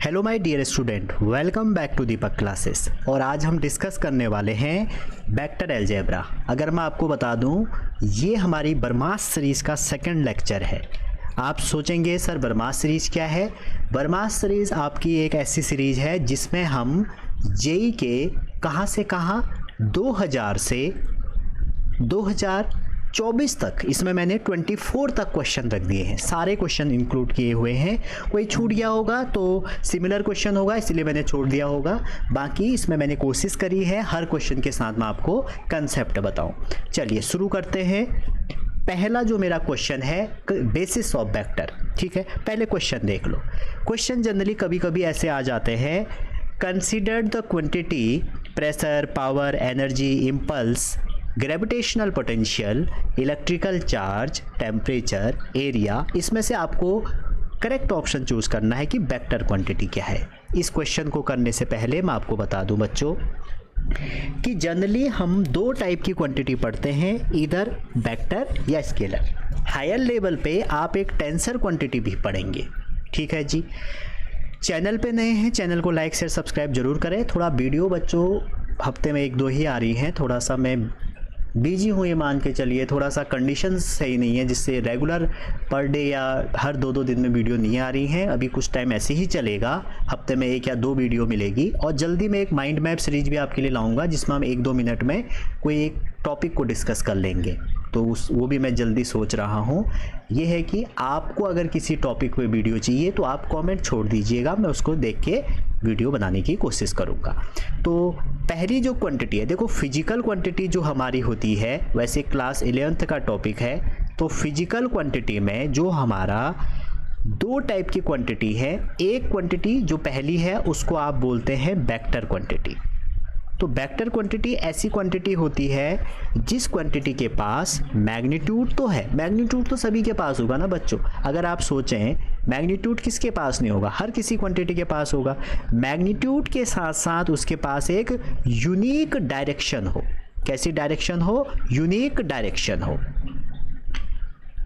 Hello my dear student, welcome back to Deepak classes. और आज हम डिस्कस करने वाले हैं वेक्टर अलजेब्रा। अगर मैं आपको बता दूं, ये हमारी बर्मास सीरीज़ का सेकंड लेक्चर है। आप सोचेंगे सर बर्मास सीरीज़ क्या है? बर्मास सीरीज़ आपकी एक ऐसी सीरीज़ है जिसमें हम जेई के कहाँ से कहाँ 2000 से 2024 तक, इसमें मैंने 24 तक क्वेश्चन रख दिए हैं। सारे क्वेश्चन इंक्लूड किए हुए हैं। कोई छूट गया होगा तो सिमिलर क्वेश्चन होगा, इसलिए मैंने छोड़ दिया होगा। बाकी इसमें मैंने कोशिश करी है हर क्वेश्चन के साथ मैं आपको कंसेप्ट बताऊं। चलिए शुरू करते हैं। पहला जो मेरा क्वेश्चन है बेसिस ऑफ वेक्टर, ठीक है। पहले क्वेश्चन देख लो। क्वेश्चन जनरली कभी कभी ऐसे आ जाते हैं, consider the quantity pressure, power, energy, impulse, gravitational potential, electrical charge, temperature, area. इसमें से आपको करेक्ट ऑप्शन चूज करना है कि वेक्टर क्वांटिटी क्या है। इस क्वेश्चन को करने से पहले मैं आपको बता दूं बच्चों कि जनरली हम दो टाइप की क्वांटिटी पढ़ते हैं, इधर वेक्टर या स्केलर। हायर लेवल पे आप एक टेंसर क्वांटिटी भी पढ़ेंगे, ठीक है जी। चैनल पे नए हैं, चैनल को लाइक शेयर सब्सक्राइब जरूर करें। थोड़ा वीडियो बच्चों हफ्ते में 1-2 ही आ रही हैं, थोड़ा सा मैं बिजी हूँ ये मान के चलिए। थोड़ा सा कंडीशंस सही नहीं है जिससे रेगुलर पर डे या हर 2-2 दिन में वीडियो नहीं आ रही हैं। अभी कुछ टाइम ऐसे ही चलेगा, हफ्ते में 1 या 2 वीडियो मिलेगी। और जल्दी मैं एक माइंड मैप सीरीज भी आपके लिए लाऊंगा जिसमें हम 1-2 मिनट में कोई एक टॉपिक को डिस्कस कर लेंगे। तो वो भी मैं जल्दी सोच रहा हूँ। ये है कि आपको अगर किसी टॉपिक पे वीडियो चाहिए तो आप कमेंट छोड़ दीजिएगा, मैं उसको देख के वीडियो बनाने की कोशिश करूँगा। तो पहली जो क्वांटिटी है, देखो फिजिकल क्वांटिटी जो हमारी होती है, वैसे क्लास 11th का टॉपिक है। तो फिजिकल क्वांटिटी में जो हमारा 2 टाइप की क्वांटिटी है। एक क्वांटिटी जो पहली है उसको आप बोलते हैं वेक्टर क्वांटिटी। तो वेक्टर क्वांटिटी ऐसी क्वांटिटी होती है जिस क्वांटिटी के पास मैग्नीट्यूड तो है। मैग्नीट्यूड तो सभी के पास होगा ना बच्चों। अगर आप सोचें मैग्नीट्यूड किसके पास नहीं होगा, हर किसी क्वांटिटी के पास होगा। मैग्नीट्यूड के साथ साथ उसके पास एक यूनिक डायरेक्शन हो। कैसी डायरेक्शन हो? यूनिक डायरेक्शन हो,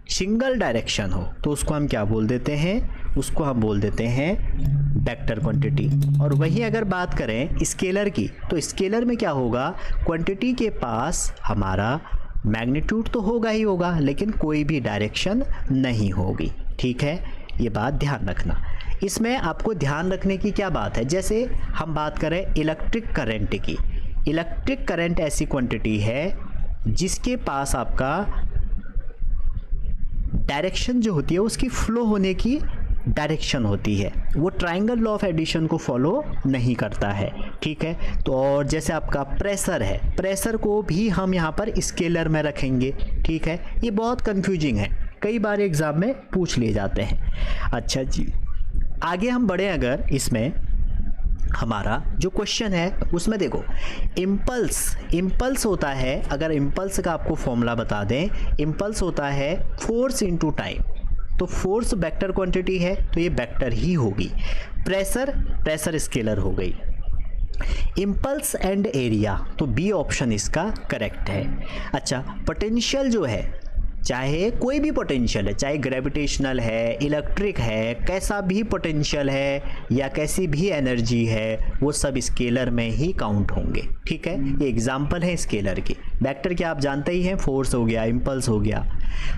सिंगल डायरेक्शन हो। तो उसको हम क्या बोल देते हैं? उसको हम बोल देते हैं वेक्टर क्वांटिटी। और वही अगर बात करें स्केलर की, तो स्केलर में क्या होगा? क्वांटिटी के पास हमारा मैग्नीट्यूड तो होगा ही होगा, लेकिन कोई भी डायरेक्शन नहीं होगी, ठीक है। ये बात ध्यान रखना। इसमें आपको ध्यान रखने की क्या बात है, जैसे हम बात करें इलेक्ट्रिक करंट की। इलेक्ट्रिक करंट ऐसी क्वांटिटी है जिसके पास आपका डायरेक्शन जो होती है उसकी फ्लो होने की डायरेक्शन होती है, वो ट्रायंगल लॉ ऑफ एडिशन को फॉलो नहीं करता है, ठीक है। तो और जैसे आपका प्रेशर है, प्रेशर को भी हम यहाँ पर स्केलर में रखेंगे, ठीक है। ये बहुत कंफ्यूजिंग है, कई बार एग्जाम में पूछ लिए जाते हैं। अच्छा जी, आगे हम बढ़े। अगर इसमें हमारा जो क्वेश्चन है उसमें देखो इम्पल्स होता है। अगर इम्पल्स का आपको फॉर्मूला बता दें, इम्पल्स होता है फोर्स इनटू टाइम। तो फोर्स वेक्टर क्वांटिटी है तो ये वेक्टर ही होगी। प्रेशर स्केलर हो गई। इम्पल्स एंड एरिया, तो बी ऑप्शन इसका करेक्ट है। अच्छा, पोटेंशियल जो है, चाहे कोई भी पोटेंशियल है, चाहे ग्रेविटेशनल है, इलेक्ट्रिक है, कैसा भी पोटेंशियल है या कैसी भी एनर्जी है, वो सब स्केलर में ही काउंट होंगे, ठीक है। ये एग्जांपल है स्केलर की। वेक्टर क्या आप जानते ही हैं, फोर्स हो गया, इम्पल्स हो गया।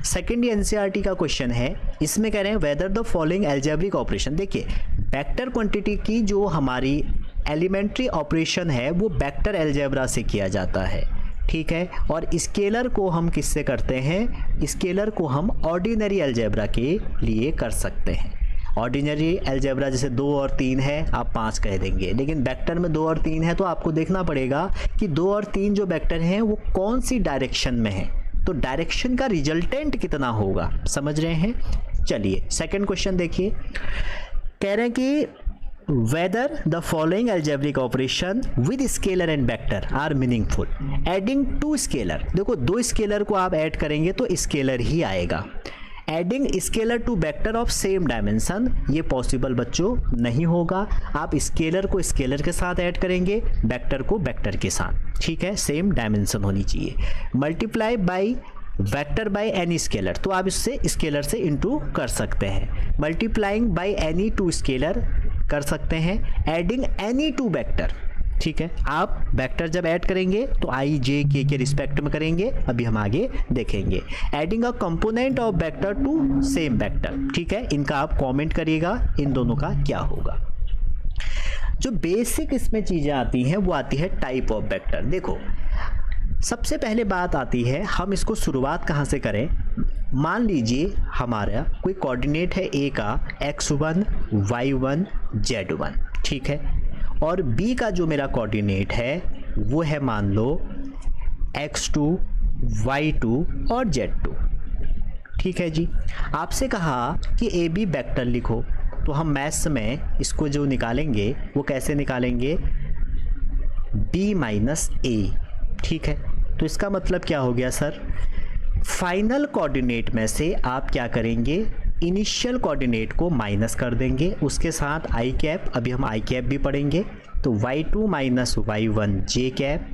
सेकेंड एनसीईआरटी का क्वेश्चन है, इसमें कह रहे हैं whether the following algebraic operation. देखिए वेक्टर क्वांटिटी की जो हमारी एलिमेंट्री ऑपरेशन है वो वेक्टर अलजेब्रा से किया जाता है, ठीक है। और स्केलर को हम किससे करते हैं? स्केलर को हम ऑर्डिनरी अलजेब्रा के लिए कर सकते हैं। ऑर्डिनरी अलजेब्रा जैसे 2 और 3 है, आप 5 कह देंगे, लेकिन वेक्टर में 2 और 3 है तो आपको देखना पड़ेगा कि 2 और 3 जो वेक्टर हैं वो कौन सी डायरेक्शन में है, तो डायरेक्शन का रिजल्टेंट कितना होगा, समझ रहे हैं। चलिए सेकंड क्वेश्चन देखिए। कह रहे हैं कि whether the following algebraic operation with scalar and vector are meaningful, adding 2 scalar। देखो 2 स्केलर को आप ऐड करेंगे तो स्केलर ही आएगा। Adding scalar to vector of same dimension, ये पॉसिबल बच्चों नहीं होगा। आप स्केलर को स्केलर के साथ ऐड करेंगे, वेक्टर को वेक्टर के साथ, ठीक है। सेम डायमेंशन होनी चाहिए। Multiply by vector by any scalar, तो आप इससे स्केलर से इनटू कर सकते हैं। मल्टीप्लाइंग बाय एनी 2 स्केलर कर सकते हैं एडिंग एनी टू वेक्टर। ठीक है, आप वेक्टर जब ऐड करेंगे तो आई जे के रिस्पेक्ट में करेंगे, अभी हम आगे देखेंगे। Adding a component of vector to same vector. ठीक है, इनका आप कमेंट करिएगा इन दोनों का क्या होगा। जो बेसिक इसमें चीज़ें आती हैं वो आती है टाइप ऑफ वेक्टर। देखो सबसे पहले बात आती है, हम इसको शुरुआत कहाँ से करें। मान लीजिए हमारा कोई कोऑर्डिनेट है ए का x1 y1 z1, ठीक है, और b का जो मेरा कोऑर्डिनेट है वो है मान लो x2 y2 और z2। ठीक है जी, आपसे कहा कि ए बी वेक्टर लिखो, तो हम मैथ्स में इसको जो निकालेंगे वो कैसे निकालेंगे, b माइनस ए। ठीक है, तो इसका मतलब क्या हो गया सर, फाइनल कोऑर्डिनेट में से आप क्या करेंगे, इनिशियल कोऑर्डिनेट को माइनस कर देंगे, उसके साथ आई कैप, अभी हम आई कैप भी पढ़ेंगे, तो y2 माइनस y1 जे कैप,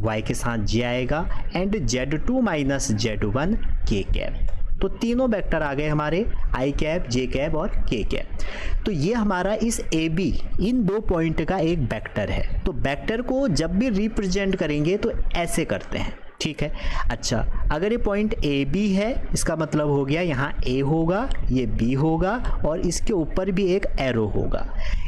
y के साथ जे आएगा, एंड z2 माइनस z1 के कैप। तो तीनों वेक्टर आ गए हमारे, आई कैप, जे कैप और के कैप। तो ये हमारा इस ए बी इन दो पॉइंट का एक वेक्टर है। तो वेक्टर को जब भी रिप्रेजेंट करेंगे तो ऐसे करते हैं। ठीक है, अच्छा अगर ये पॉइंट ए बी है, इसका मतलब हो गया यहाँ ए होगा, ये बी होगा, और इसके ऊपर भी एक एरो होगा।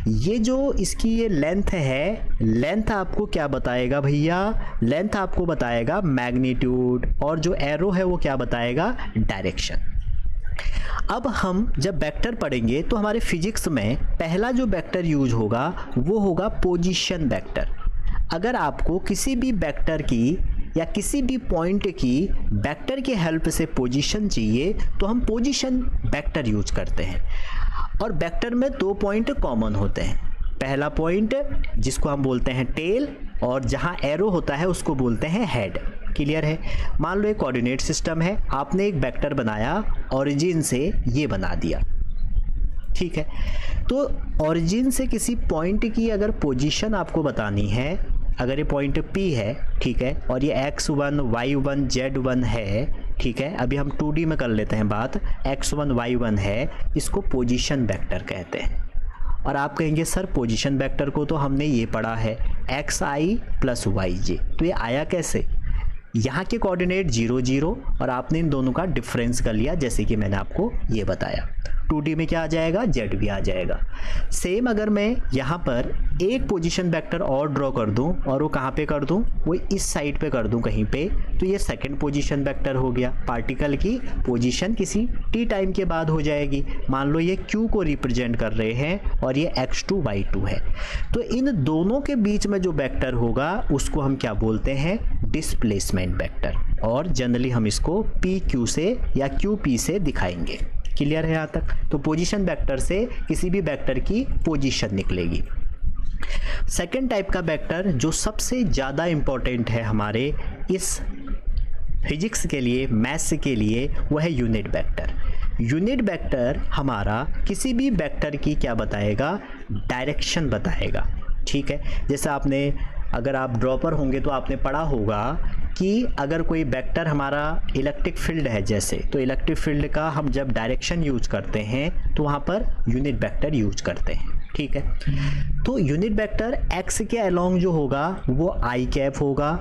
ये जो इसकी ये लेंथ है, लेंथ आपको क्या बताएगा भैया, लेंथ आपको बताएगा मैग्नीट्यूड, और जो एरो है वो क्या बताएगा, डायरेक्शन। अब हम जब वेक्टर पढ़ेंगे तो हमारे फिजिक्स में पहला जो वेक्टर यूज होगा वो होगा पोजीशन वेक्टर। अगर आपको किसी भी वेक्टर की या किसी भी पॉइंट की वेक्टर के हेल्प से पोजीशन चाहिए तो हम पोजीशन वेक्टर यूज करते हैं। और वेक्टर में दो पॉइंट कॉमन होते हैं, पहला पॉइंट जिसको हम बोलते हैं टेल, और जहां एरो होता है उसको बोलते हैं हेड। क्लियर है, मान लो एक कोऑर्डिनेट सिस्टम है, आपने एक वेक्टर बनाया, ओरिजिन से ये बना दिया। ठीक है, तो ओरिजिन से किसी पॉइंट की अगर पोजीशन आपको बतानी है, अगर ये पॉइंट P है, ठीक है, और ये x1 y1 z1 है, ठीक है, अभी हम 2D में कर लेते हैं बात, x1 y1 है, इसको पोजीशन वेक्टर कहते हैं। और आप कहेंगे सर पोजीशन वेक्टर को तो हमने ये पढ़ा है xi प्लस yj, तो ये आया कैसे, यहाँ के कोऑर्डिनेट 0 0 और आपने इन दोनों का डिफरेंस कर लिया, जैसे कि मैंने आपको ये बताया। 2D में क्या आ जाएगा, z भी आ जाएगा। सेम अगर मैं यहाँ पर एक पोजीशन वेक्टर और ड्रॉ कर दूँ, और वो कहाँ पे कर दूँ, वो इस साइड पे कर दूँ कहीं पे, तो ये सेकंड पोजीशन वेक्टर हो गया। पार्टिकल की पोजीशन किसी t टाइम के बाद हो जाएगी। मान लो ये q को रिप्रेजेंट कर रहे हैं और ये x2 y2 है, तो इन दोनों के बीच में जो वेक्टर होगा उसको हम क्या बोलते हैं, डिस्प्लेसमेंट वेक्टर, और जनरली हम इसको pq से या qp से दिखाएंगे। क्लियर है यहाँ तक। तो पोजीशन वेक्टर से किसी भी वेक्टर की पोजीशन निकलेगी। सेकंड टाइप का वेक्टर जो सबसे ज़्यादा इम्पोर्टेंट है हमारे इस फिजिक्स के लिए, मैथ्स के लिए, वो है यूनिट वेक्टर। यूनिट वेक्टर हमारा किसी भी वेक्टर की क्या बताएगा, डायरेक्शन बताएगा। ठीक है, जैसे आपने, अगर आप ड्रॉपर होंगे तो आपने पढ़ा होगा कि अगर कोई वेक्टर हमारा इलेक्ट्रिक फील्ड है जैसे, तो इलेक्ट्रिक फील्ड का हम जब डायरेक्शन यूज करते हैं तो वहाँ पर यूनिट वेक्टर यूज करते हैं। ठीक है, तो यूनिट वेक्टर x के अलोंग जो होगा वो i कैप होगा,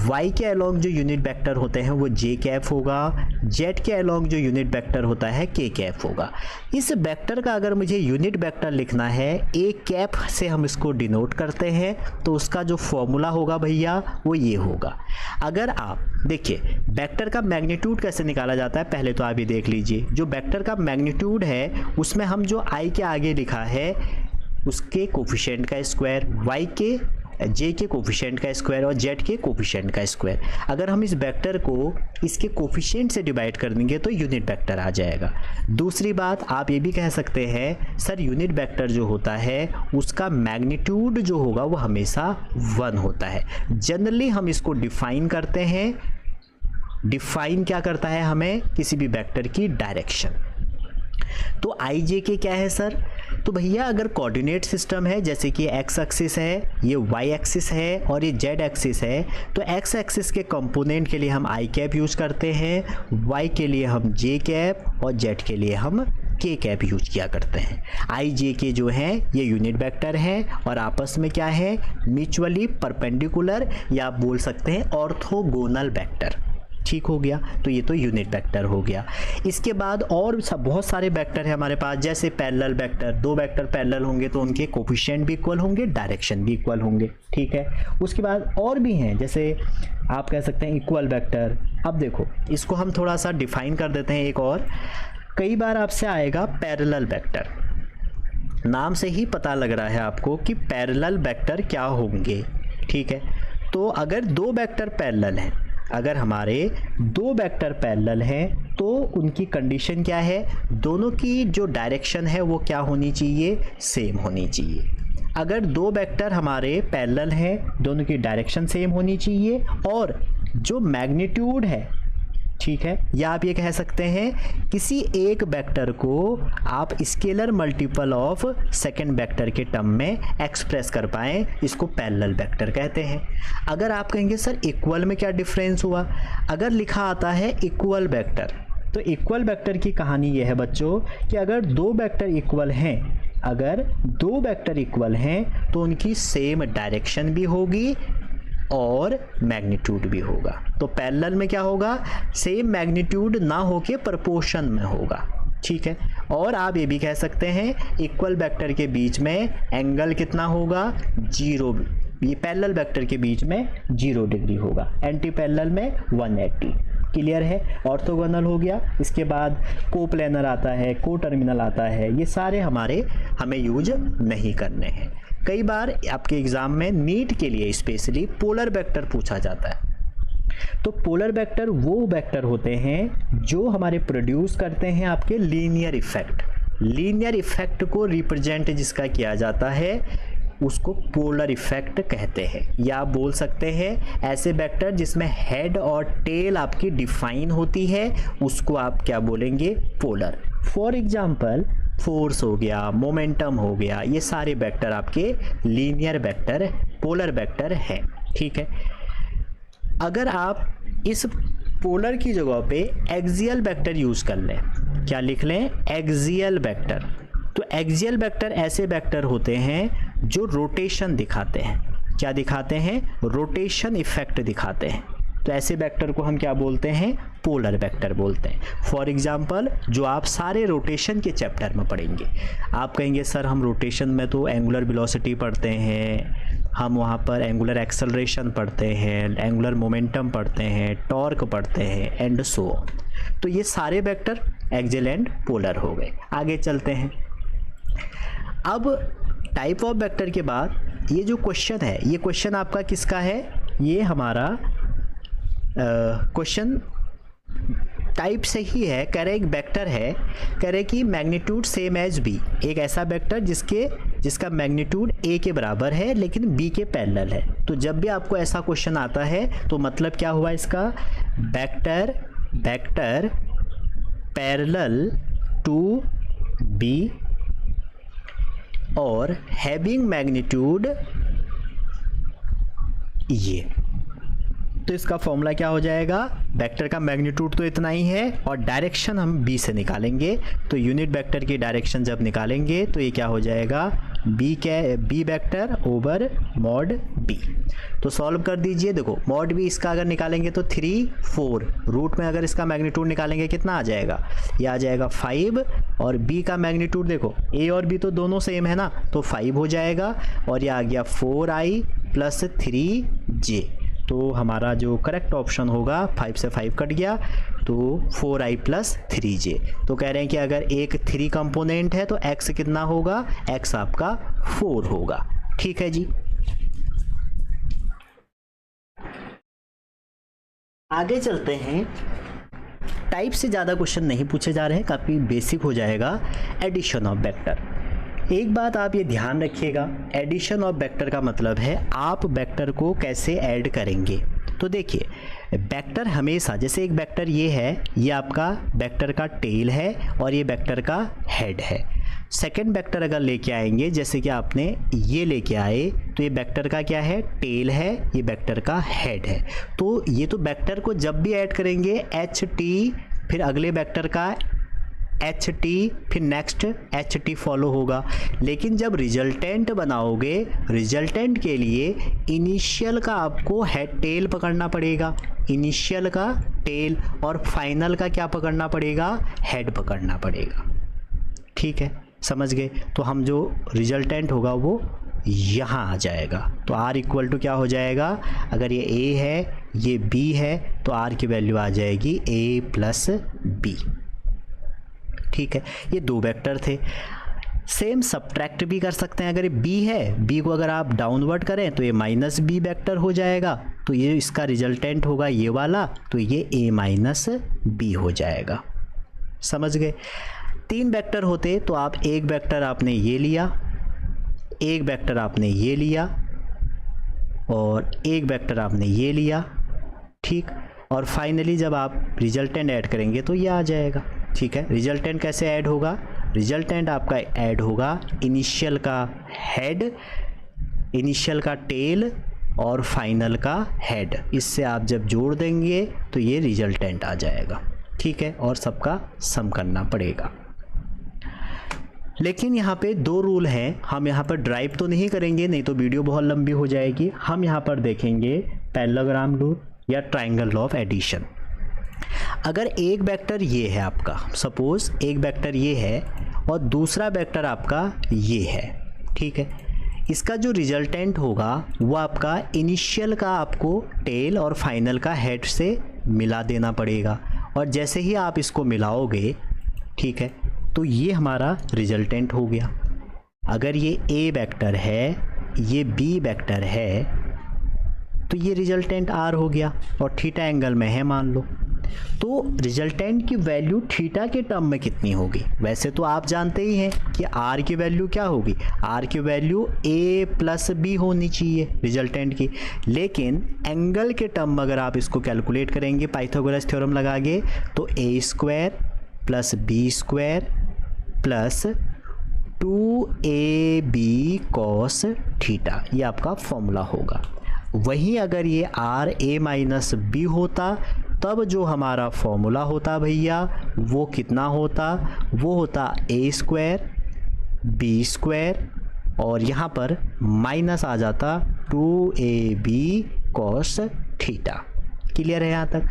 y के अलोंग जो यूनिट वेक्टर होते हैं वो j कैप होगा, z के अलोंग जो यूनिट वेक्टर होता है k कैप होगा। इस वेक्टर का अगर मुझे यूनिट वेक्टर लिखना है, a कैप से हम इसको डिनोट करते हैं, तो उसका जो फॉर्मूला होगा भैया वो ये होगा। अगर आप देखिए वेक्टर का मैग्नीट्यूड कैसे निकाला जाता है, पहले तो आप ये देख लीजिए। जो वेक्टर का मैग्नीट्यूड है उसमें हम जो i के आगे लिखा है उसके कोफिशिएंट का स्क्वायर, y के j के कोफिशिएंट का स्क्वायर और z के कोफिशिएंट का स्क्वायर। अगर हम इस वेक्टर को इसके कोफिशिएंट से डिवाइड कर देंगे तो यूनिट वेक्टर आ जाएगा। दूसरी बात आप ये भी कह सकते हैं सर यूनिट वेक्टर जो होता है उसका मैग्नीट्यूड जो होगा वो हमेशा 1 होता है। जनरली हम इसको डिफाइन करते हैं, डिफाइन क्या करता है हमें, किसी भी वेक्टर की डायरेक्शन। तो आई जे के क्या है सर, तो भैया अगर कोऑर्डिनेट सिस्टम है जैसे कि एक्स एक्सिस है, ये वाई एक्सिस है और ये जेड एक्सिस है, तो एक्स एक्सिस के कंपोनेंट के लिए हम आई कैप यूज़ करते हैं, वाई के लिए हम जे कैप और जेड के लिए हम के कैप यूज किया करते हैं। आई जे के जो है ये यूनिट वेक्टर है और आपस में क्या है, म्यूचुअली परपेंडिकुलर या आप बोल सकते हैं ऑर्थोगोनल वेक्टर। ठीक हो गया, तो ये तो यूनिट वेक्टर हो गया। इसके बाद और बहुत सारे वेक्टर है हमारे पास, जैसे पैरेलल वेक्टर। दो वेक्टर पैरेलल होंगे तो उनके कोफिशिएंट भी इक्वल होंगे, डायरेक्शन भी इक्वल होंगे। ठीक है, उसके बाद और भी हैं, जैसे आप कह सकते हैं इक्वल वेक्टर। अब देखो इसको हम थोड़ा सा डिफाइन कर देते हैं एक और। कई बार आपसे आएगा पैरेलल वेक्टर, नाम से ही पता लग रहा है आपको कि पैरेलल वेक्टर क्या होंगे। ठीक है, तो अगर दो वेक्टर पैरेलल हैं, अगर हमारे दो वेक्टर पैरेलल हैं तो उनकी कंडीशन क्या है, दोनों की जो डायरेक्शन है वो क्या होनी चाहिए, सेम होनी चाहिए। अगर दो वेक्टर हमारे पैरेलल हैं, दोनों की डायरेक्शन सेम होनी चाहिए और जो मैग्नीट्यूड है, ठीक है, या आप ये कह सकते हैं किसी एक वेक्टर को आप scalar multiple of second vector के टर्म में एक्सप्रेस कर पाएँ, इसको पैरेलल वेक्टर कहते हैं। अगर आप कहेंगे सर इक्वल में क्या डिफरेंस हुआ, अगर लिखा आता है इक्वल वेक्टर, तो इक्वल वेक्टर की कहानी ये है बच्चों कि अगर दो वेक्टर इक्वल हैं, अगर दो वेक्टर इक्वल हैं तो उनकी सेम डायरेक्शन भी होगी और मैग्नीट्यूड भी होगा। तो पैरेलल में क्या होगा, सेम मैग्नीट्यूड ना होके प्रोपोर्शन में होगा। ठीक है, और आप ये भी कह सकते हैं इक्वल वेक्टर के बीच में एंगल कितना होगा, 0। ये पैरेलल वेक्टर के बीच में 0 डिग्री होगा, एंटी पैरेलल में 180। क्लियर है, ऑर्थोगोनल हो गया। इसके बाद कोप्लेनर आता है, को टर्मिनल आता है, ये सारे हमें यूज नहीं करने हैं। कई बार आपके एग्जाम में नीट के लिए स्पेशली पोलर वेक्टर पूछा जाता है। तो पोलर वेक्टर वो वेक्टर होते हैं जो हमारे प्रोड्यूस करते हैं आपके लीनियर इफेक्ट। लीनियर इफेक्ट को रिप्रेजेंट जिसका किया जाता है उसको पोलर इफेक्ट कहते हैं। या आप बोल सकते हैं ऐसे वेक्टर जिसमें हेड और टेल आपकी डिफाइन होती है, उसको आप क्या बोलेंगे, पोलर। फॉर एग्जाम्पल फोर्स हो गया, मोमेंटम हो गया, ये सारे वेक्टर आपके लीनियर वेक्टर, पोलर वेक्टर हैं। ठीक है, अगर आप इस पोलर की जगह पे एक्सियल वेक्टर यूज कर लें, क्या लिख लें, एक्सियल वेक्टर। तो एक्सियल वेक्टर ऐसे वेक्टर होते हैं जो रोटेशन दिखाते हैं। क्या दिखाते हैं, रोटेशन इफेक्ट दिखाते हैं। तो ऐसे वेक्टर को हम क्या बोलते हैं, पोलर वेक्टर बोलते हैं। फॉर एग्जांपल जो आप सारे रोटेशन के चैप्टर में पढ़ेंगे, आप कहेंगे सर हम रोटेशन में तो एंगुलर वेलोसिटी पढ़ते हैं, हम वहाँ पर एंगुलर एक्सेलरेशन पढ़ते हैं, एंगुलर मोमेंटम पढ़ते हैं, टॉर्क पढ़ते हैं एंड सो ऑन। तो ये सारे वेक्टर एक्सियल एंड पोलर हो गए। आगे चलते हैं। अब टाइप ऑफ वेक्टर के बाद ये जो क्वेश्चन है, ये क्वेश्चन आपका किसका है, ये हमारा क्वेश्चन टाइप से ही है। कह रहे एक वेक्टर है, कह रहे कि मैग्नीट्यूड सेम एज बी, एक ऐसा वेक्टर जिसका मैग्नीट्यूड ए के बराबर है लेकिन बी के पैरेलल है। तो जब भी आपको ऐसा क्वेश्चन आता है तो मतलब क्या हुआ इसका, वेक्टर पैरेलल टू बी और हैविंग मैग्नीट्यूड ये। तो इसका फॉर्मूला क्या हो जाएगा, वेक्टर का मैग्नीट्यूड तो इतना ही है और डायरेक्शन हम बी से निकालेंगे। तो यूनिट वेक्टर की डायरेक्शन जब निकालेंगे तो ये क्या हो जाएगा, B vector over mod B. तो सॉल्व कर दीजिए। देखो मॉड बी इसका अगर निकालेंगे तो 3 4, रूट में अगर इसका मैग्नीट्यूड निकालेंगे कितना आ जाएगा, ये आ जाएगा 5 और बी का मैग्नीट्यूड देखो ए और बी तो दोनों सेम है ना, तो 5 हो जाएगा और ये आ गया 4i प्लस 3j। तो हमारा जो करेक्ट ऑप्शन होगा 5 से 5 कट गया तो 4i प्लस 3j। तो कह रहे हैं कि अगर एक 3 कंपोनेंट है तो x कितना होगा, x आपका 4 होगा। ठीक है जी, आगे चलते हैं। टाइप से ज़्यादा क्वेश्चन नहीं पूछे जा रहे हैं, काफ़ी बेसिक हो जाएगा। Addition of vector. एक बात आप ये ध्यान रखिएगा, एडिशन ऑफ वेक्टर का मतलब है आप वेक्टर को कैसे ऐड करेंगे। तो देखिए वेक्टर हमेशा, जैसे एक वेक्टर ये है, ये आपका वेक्टर का टेल है और ये वेक्टर का हेड है। सेकंड वेक्टर अगर लेके आएंगे, जैसे कि आपने ये लेके आए, तो ये वेक्टर का क्या है, टेल है, ये वेक्टर का हेड है। तो ये तो वेक्टर को जब भी ऐड करेंगे एच टी, फिर अगले वेक्टर का एच टी, फिर नेक्स्ट एच टी फॉलो होगा। लेकिन जब रिजल्टेंट बनाओगे, रिजल्टेंट के लिए इनिशियल का आपको हेड टेल पकड़ना पड़ेगा, इनिशियल का टेल, और फाइनल का क्या पकड़ना पड़ेगा, हेड पकड़ना पड़ेगा। ठीक है, समझ गए। तो हम जो रिजल्टेंट होगा वो यहाँ आ जाएगा। तो r इक्वल टू क्या हो जाएगा, अगर ये a है ये b है तो r की वैल्यू आ जाएगी a प्लस b। ठीक है, ये दो वेक्टर थे। सेम सब्ट्रैक्ट भी कर सकते हैं। अगर ये b है, b को अगर आप डाउनवर्ड करें तो ये माइनस b वेक्टर हो जाएगा, तो ये इसका रिजल्टेंट होगा ये वाला, तो ये a माइनस b हो जाएगा। समझ गए। तीन वेक्टर होते तो आप एक वेक्टर आपने ये लिया, एक वेक्टर आपने ये लिया, और एक वेक्टर आपने ये लिया। ठीक, और फाइनली जब आप रिजल्टेंट ऐड करेंगे तो ये आ जाएगा। ठीक है, रिजल्टेंट कैसे ऐड होगा, रिजल्टेंट आपका ऐड होगा इनिशियल का हेड, इनिशियल का टेल और फाइनल का हेड। इससे आप जब जोड़ देंगे तो ये रिजल्टेंट आ जाएगा। ठीक है, और सबका सम करना पड़ेगा। लेकिन यहाँ पे दो रूल हैं, हम यहाँ पर ड्राइव तो नहीं करेंगे, नहीं तो वीडियो बहुत लंबी हो जाएगी। हम यहाँ पर देखेंगे पैरेललोग्राम रूल या ट्रायंगल लॉ ऑफ एडिशन। अगर एक वेक्टर ये है आपका, सपोज एक वेक्टर ये है और दूसरा वेक्टर आपका ये है, ठीक है, इसका जो रिजल्टेंट होगा वो आपका इनिशियल का आपको टेल और फाइनल का हेड से मिला देना पड़ेगा। और जैसे ही आप इसको मिलाओगे, ठीक है, तो ये हमारा रिजल्टेंट हो गया। अगर ये a वेक्टर है, ये b वेक्टर है, तो ये रिजल्टेंट r हो गया और थीटा एंगल में है मान लो। तो रिजल्टेंट की वैल्यू थीटा के टर्म में कितनी होगी, वैसे तो आप जानते ही हैं कि r की वैल्यू क्या होगी, r की वैल्यू a प्लस b होनी चाहिए रिजल्टेंट की। लेकिन एंगल के टर्म में अगर आप इसको कैलकुलेट करेंगे पाइथागोरस थ्योरम लगा के, तो a square plus b square plus 2ab cos theta, ये आपका फॉर्मूला होगा। वहीं अगर ये r a माइनस b होता तब जो हमारा फॉर्मूला होता भैया वो कितना होता, वो होता a स्क्वायर b स्क्वायर और यहाँ पर माइनस आ जाता 2ab cos थीटा। क्लियर है यहाँ तक।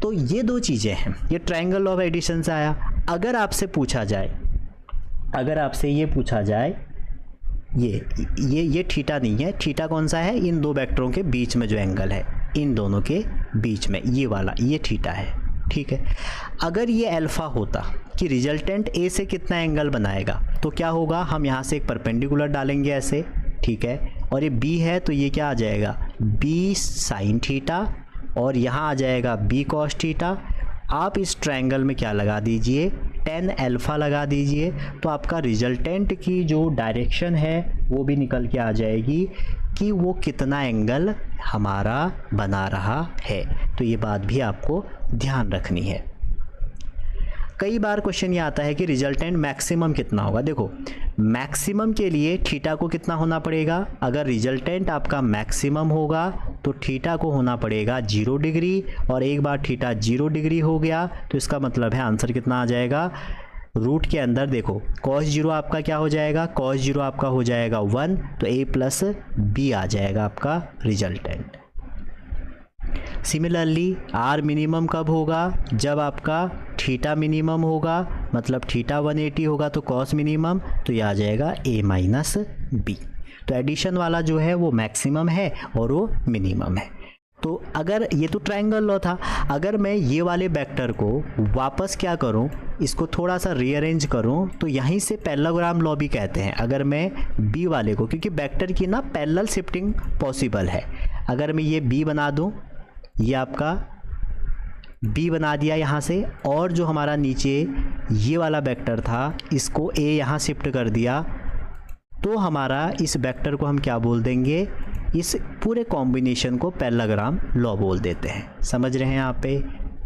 तो ये दो चीज़ें हैं, ये ट्रायंगल ऑफ एडिशन से आया। अगर आपसे पूछा जाए, अगर आपसे ये पूछा जाए ये थीटा नहीं है, थीटा कौन सा है, इन दो वेक्टरों के बीच में जो एंगल है, इन दोनों के बीच में ये वाला, ये थीटा है। ठीक है, अगर ये अल्फा होता कि रिजल्टेंट ए से कितना एंगल बनाएगा, तो क्या होगा, हम यहाँ से एक परपेंडिकुलर डालेंगे ऐसे, ठीक है, और ये बी है तो ये क्या आ जाएगा, बी साइन थीटा, और यहाँ आ जाएगा बी कॉस थीटा। आप इस ट्रायंगल में क्या लगा दीजिए, tan अल्फ़ा लगा दीजिए, तो आपका रिजल्टेंट की जो डायरेक्शन है वो भी निकल के आ जाएगी कि वो कितना एंगल हमारा बना रहा है। तो ये बात भी आपको ध्यान रखनी है। कई बार क्वेश्चन ये आता है कि रिजल्टेंट मैक्सिमम कितना होगा। देखो, मैक्सिमम के लिए थीटा को कितना होना पड़ेगा, अगर रिजल्टेंट आपका मैक्सिमम होगा तो थीटा को होना पड़ेगा 0 डिग्री, और एक बार थीटा 0 डिग्री हो गया तो इसका मतलब है आंसर कितना आ जाएगा, रूट के अंदर देखो cos 0 आपका क्या हो जाएगा, cos 0 आपका हो जाएगा 1, तो a प्लस b आ जाएगा आपका रिजल्टेंट। सिमिलरली r मिनिमम कब होगा, जब आपका थीटा मिनिमम होगा, मतलब थीटा 180 होगा तो cos मिनिमम, तो ये आ जाएगा a माइनस b। तो एडिशन वाला जो है वो मैक्सिमम है और वो मिनिमम है। तो अगर ये तो ट्रायंगल लॉ था, अगर मैं ये वाले वेक्टर को वापस क्या करूं, इसको थोड़ा सा रीअरेंज करूं, तो यहीं से पैरेललोग्राम लॉ भी कहते हैं। अगर मैं b वाले को, क्योंकि वेक्टर की ना पैरेलल शिफ्टिंग पॉसिबल है, अगर मैं ये b बना दूं, ये आपका b बना दिया यहाँ से, और जो हमारा नीचे ये वाला वेक्टर था इसको a यहाँ शिफ्ट कर दिया, तो हमारा इस वेक्टर को हम क्या बोल देंगे, इस पूरे कॉम्बिनेशन को पैरेललोग्राम लॉ बोल देते हैं। समझ रहे हैं यहाँ पे,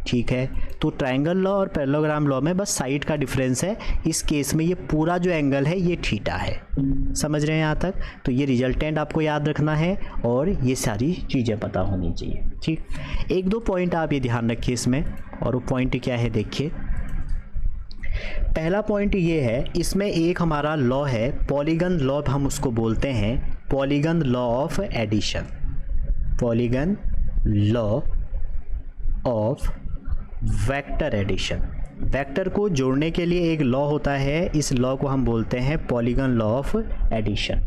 ठीक है। तो ट्रायंगल लॉ और पैरेललोग्राम लॉ में बस साइड का डिफरेंस है। इस केस में ये पूरा जो एंगल है ये थीटा है। समझ रहे हैं यहाँ तक। तो ये रिजल्टेंट आपको याद रखना है और ये सारी चीज़ें पता होनी चाहिए, ठीक। एक दो पॉइंट आप ये ध्यान रखिए इसमें, और वो पॉइंट क्या है देखिए, पहला पॉइंट ये है, इसमें एक हमारा लॉ है पॉलीगन लॉ, हम उसको बोलते हैं polygon law of addition, polygon law of vector addition. Vector को जोड़ने के लिए एक लॉ होता है, इस लॉ को हम बोलते हैं पॉलीगन लॉ ऑफ एडिशन।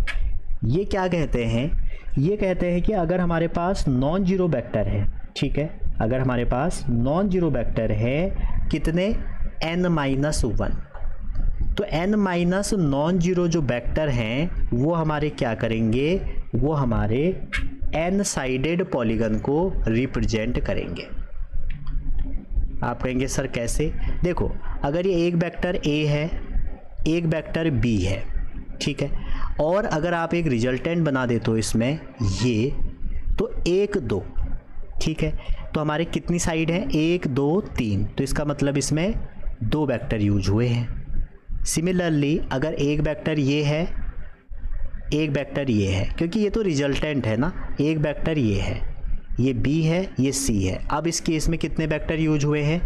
ये क्या कहते हैं, ये कहते हैं कि अगर हमारे पास नॉन जीरो वेक्टर है, ठीक है, अगर हमारे पास नॉन जीरो वेक्टर है कितने n-1, तो n माइनस नॉन जीरो जो वेक्टर हैं वो हमारे क्या करेंगे, वो हमारे n साइडेड पॉलीगन को रिप्रेजेंट करेंगे। आप कहेंगे सर कैसे? देखो, अगर ये एक वेक्टर a है, एक वेक्टर b है, ठीक है, और अगर आप एक रिजल्टेंट बना देते हो इसमें ये, तो 1 2, ठीक है, तो हमारे कितनी साइड है, 1 2 3, तो इसका मतलब इसमें 2 वेक्टर यूज हुए हैं। सिमिलरली अगर एक वेक्टर ये है, एक वेक्टर ये है, क्योंकि ये तो रिजल्टेंट है ना, एक वेक्टर ये है, ये b है, ये c है। अब इस केस में कितने वेक्टर यूज हुए हैं,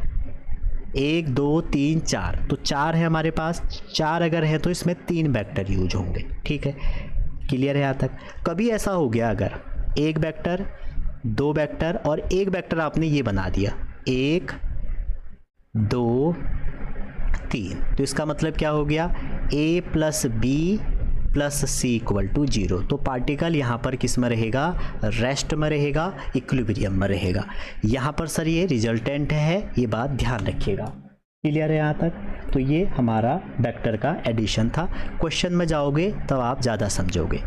1 2 3 4, तो 4 है हमारे पास, 4 अगर है तो इसमें 3 वेक्टर यूज होंगे, ठीक है, क्लियर है यहाँ तक। कभी ऐसा हो गया अगर एक वेक्टर, 2 वेक्टर और एक वेक्टर आपने ये बना दिया 1 2 3, तो इसका मतलब क्या हो गया, a plus B plus C equal to 0, तो पार्टिकल यहाँ पर किस में रहेगा, रेस्ट में रहेगा, इक्विलिब्रियम में रहेगा। यहाँ पर सर ये रिजल्टेंट है, ये बात ध्यान रखिएगा, क्लियर है यहाँ तक। तो ये हमारा वेक्टर का एडिशन था। क्वेश्चन में जाओगे तब आप ज़्यादा समझोगे।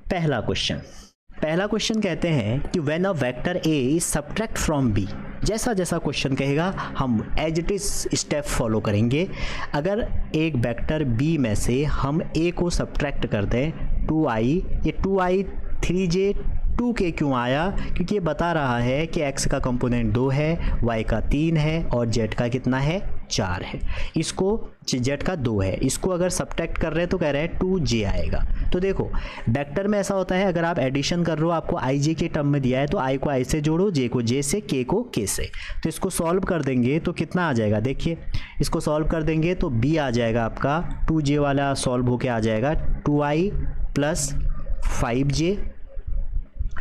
पहला क्वेश्चन कहते हैं कि when a vector a is subtract from b, जैसा जैसा क्वेश्चन कहेगा हम as it is step follow करेंगे। अगर एक वेक्टर b में से हम a को सब्ट्रैक्ट कर दें 2i, ये 2i 3j 2k क्यों आया, क्योंकि ये बता रहा है कि x का कंपोनेंट 2 है, y का 3 है और z का कितना है, 4 है। इसको z का 2 है, इसको अगर सब्ट्रैक्ट कर रहे हैं तो कह रहे हैं 2j आएगा। तो देखो वेक्टर में ऐसा होता है, अगर आप एडिशन कर रहे हो, आपको i j के टर्म में दिया है तो i को i से जोड़ो, j को j से, k को k से। तो इसको सॉल्व कर देंगे तो कितना आ जाएगा, देखिए इसको सॉल्व कर देंगे तो b आ जाएगा आपका, 2j वाला सॉल्व होके आ जाएगा 2i प्लस 5j,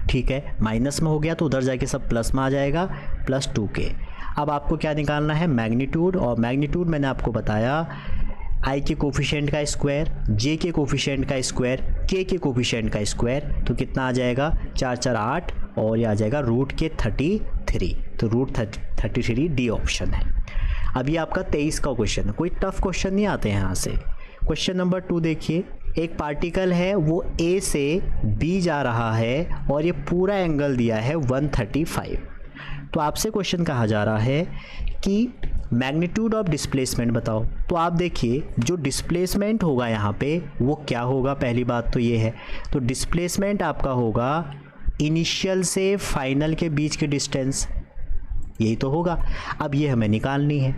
ठीक है, माइनस में हो गया तो उधर जाके सब प्लस में आ जाएगा, प्लस 2k। अब आपको क्या निकालना है, मैग्नीट्यूड, और मैग्नीट्यूड मैंने आपको बताया i के कोफिशिएंट का स्क्वायर, j के कोफिशिएंट का स्क्वायर, k के कोफिशिएंट का स्क्वायर, तो कितना आ जाएगा, 4 4 8 और ये आ जाएगा रूट के 33, तो रूट 33 डी ऑप्शन है। अभी आपका 23 का क्वेश्चन, कोई टफ क्वेश्चन नहीं आते हैं यहाँ से। क्वेश्चन नंबर 2 देखिए, एक पार्टिकल है वो A से B जा रहा है और ये पूरा एंगल दिया है 135। तो आपसे क्वेश्चन कहा जा रहा है कि मैग्नीट्यूड ऑफ डिस्प्लेसमेंट बताओ। तो आप देखिए जो डिस्प्लेसमेंट होगा यहाँ पे वो क्या होगा, पहली बात तो ये है, तो डिस्प्लेसमेंट आपका होगा इनिशियल से फाइनल के बीच के डिस्टेंस, यही तो होगा। अब ये हमें निकालनी है।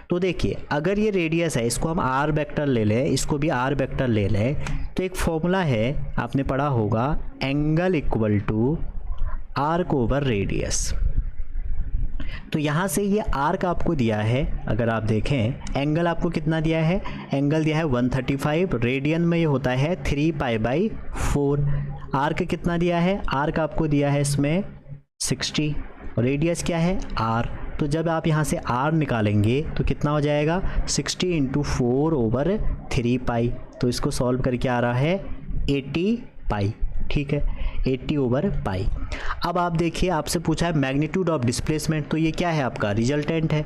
तो देखिए अगर ये रेडियस है, इसको हम आर वेक्टर ले लें, इसको भी आर वेक्टर ले लें, तो एक फॉर्मूला है आपने पढ़ा होगा, angle equal to arc over radius. तो यहाँ से ये आर्क आपको दिया है, अगर आप देखें एंगल आपको कितना दिया है, एंगल दिया है 135, रेडियन में ये होता है 3π/4। आर्क कितना दिया है, आर्क आपको दिया है इसमें 60, रेडियस क्या है r। तो जब आप यहाँ से r निकालेंगे तो कितना हो जाएगा, 60 × 4/3π। तो इसको सॉल्व करके आ रहा है 80π, ठीक है, 80/π। अब आप देखिए आपसे पूछा है मैग्नीट्यूड ऑफ डिस्प्लेसमेंट, तो ये क्या है आपका रिजल्टेंट है।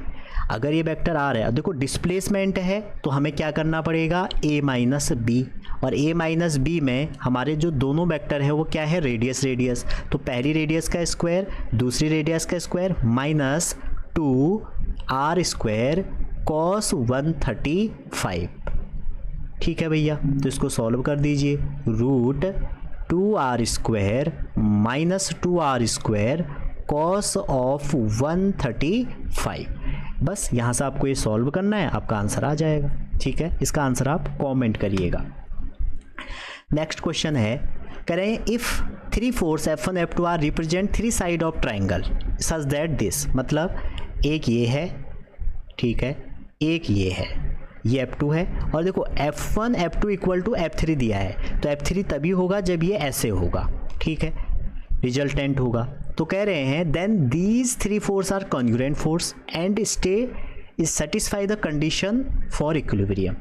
अगर ये वेक्टर आ रहा है, देखो डिस्प्लेसमेंट है तो हमें क्या करना पड़ेगा, a माइनस बी, और a माइनस बी में हमारे जो दोनों वेक्टर है वो क्या है, रेडियस रेडियस। तो पहली रेडियस का स्क्वायर दूसरी रेडियस का स्क्वायर माइनस 2r² cos 135, ठीक है भैया। तो इसको सॉल्व कर दीजिए, root 2r² minus 2r² cos of 135। बस यहाँ से आपको ये सॉल्व करना है, आपका आंसर आ जाएगा, ठीक है। इसका आंसर आप कमेंट करिएगा। नेक्स्ट क्वेश्चन है, कह रहे हैं if 3 force F1 F2 are represent 3 side of triangle such that this, मतलब एक ये है, ठीक है, एक ये है, ये F2 है, और देखो F1 F2 equal to F3 दिया है, तो F3 तभी होगा जब ये ऐसे होगा, ठीक है, रिजल्टेंट होगा। तो कह रहे हैं then these 3 force are congruent force and stay is satisfy the condition for equilibrium,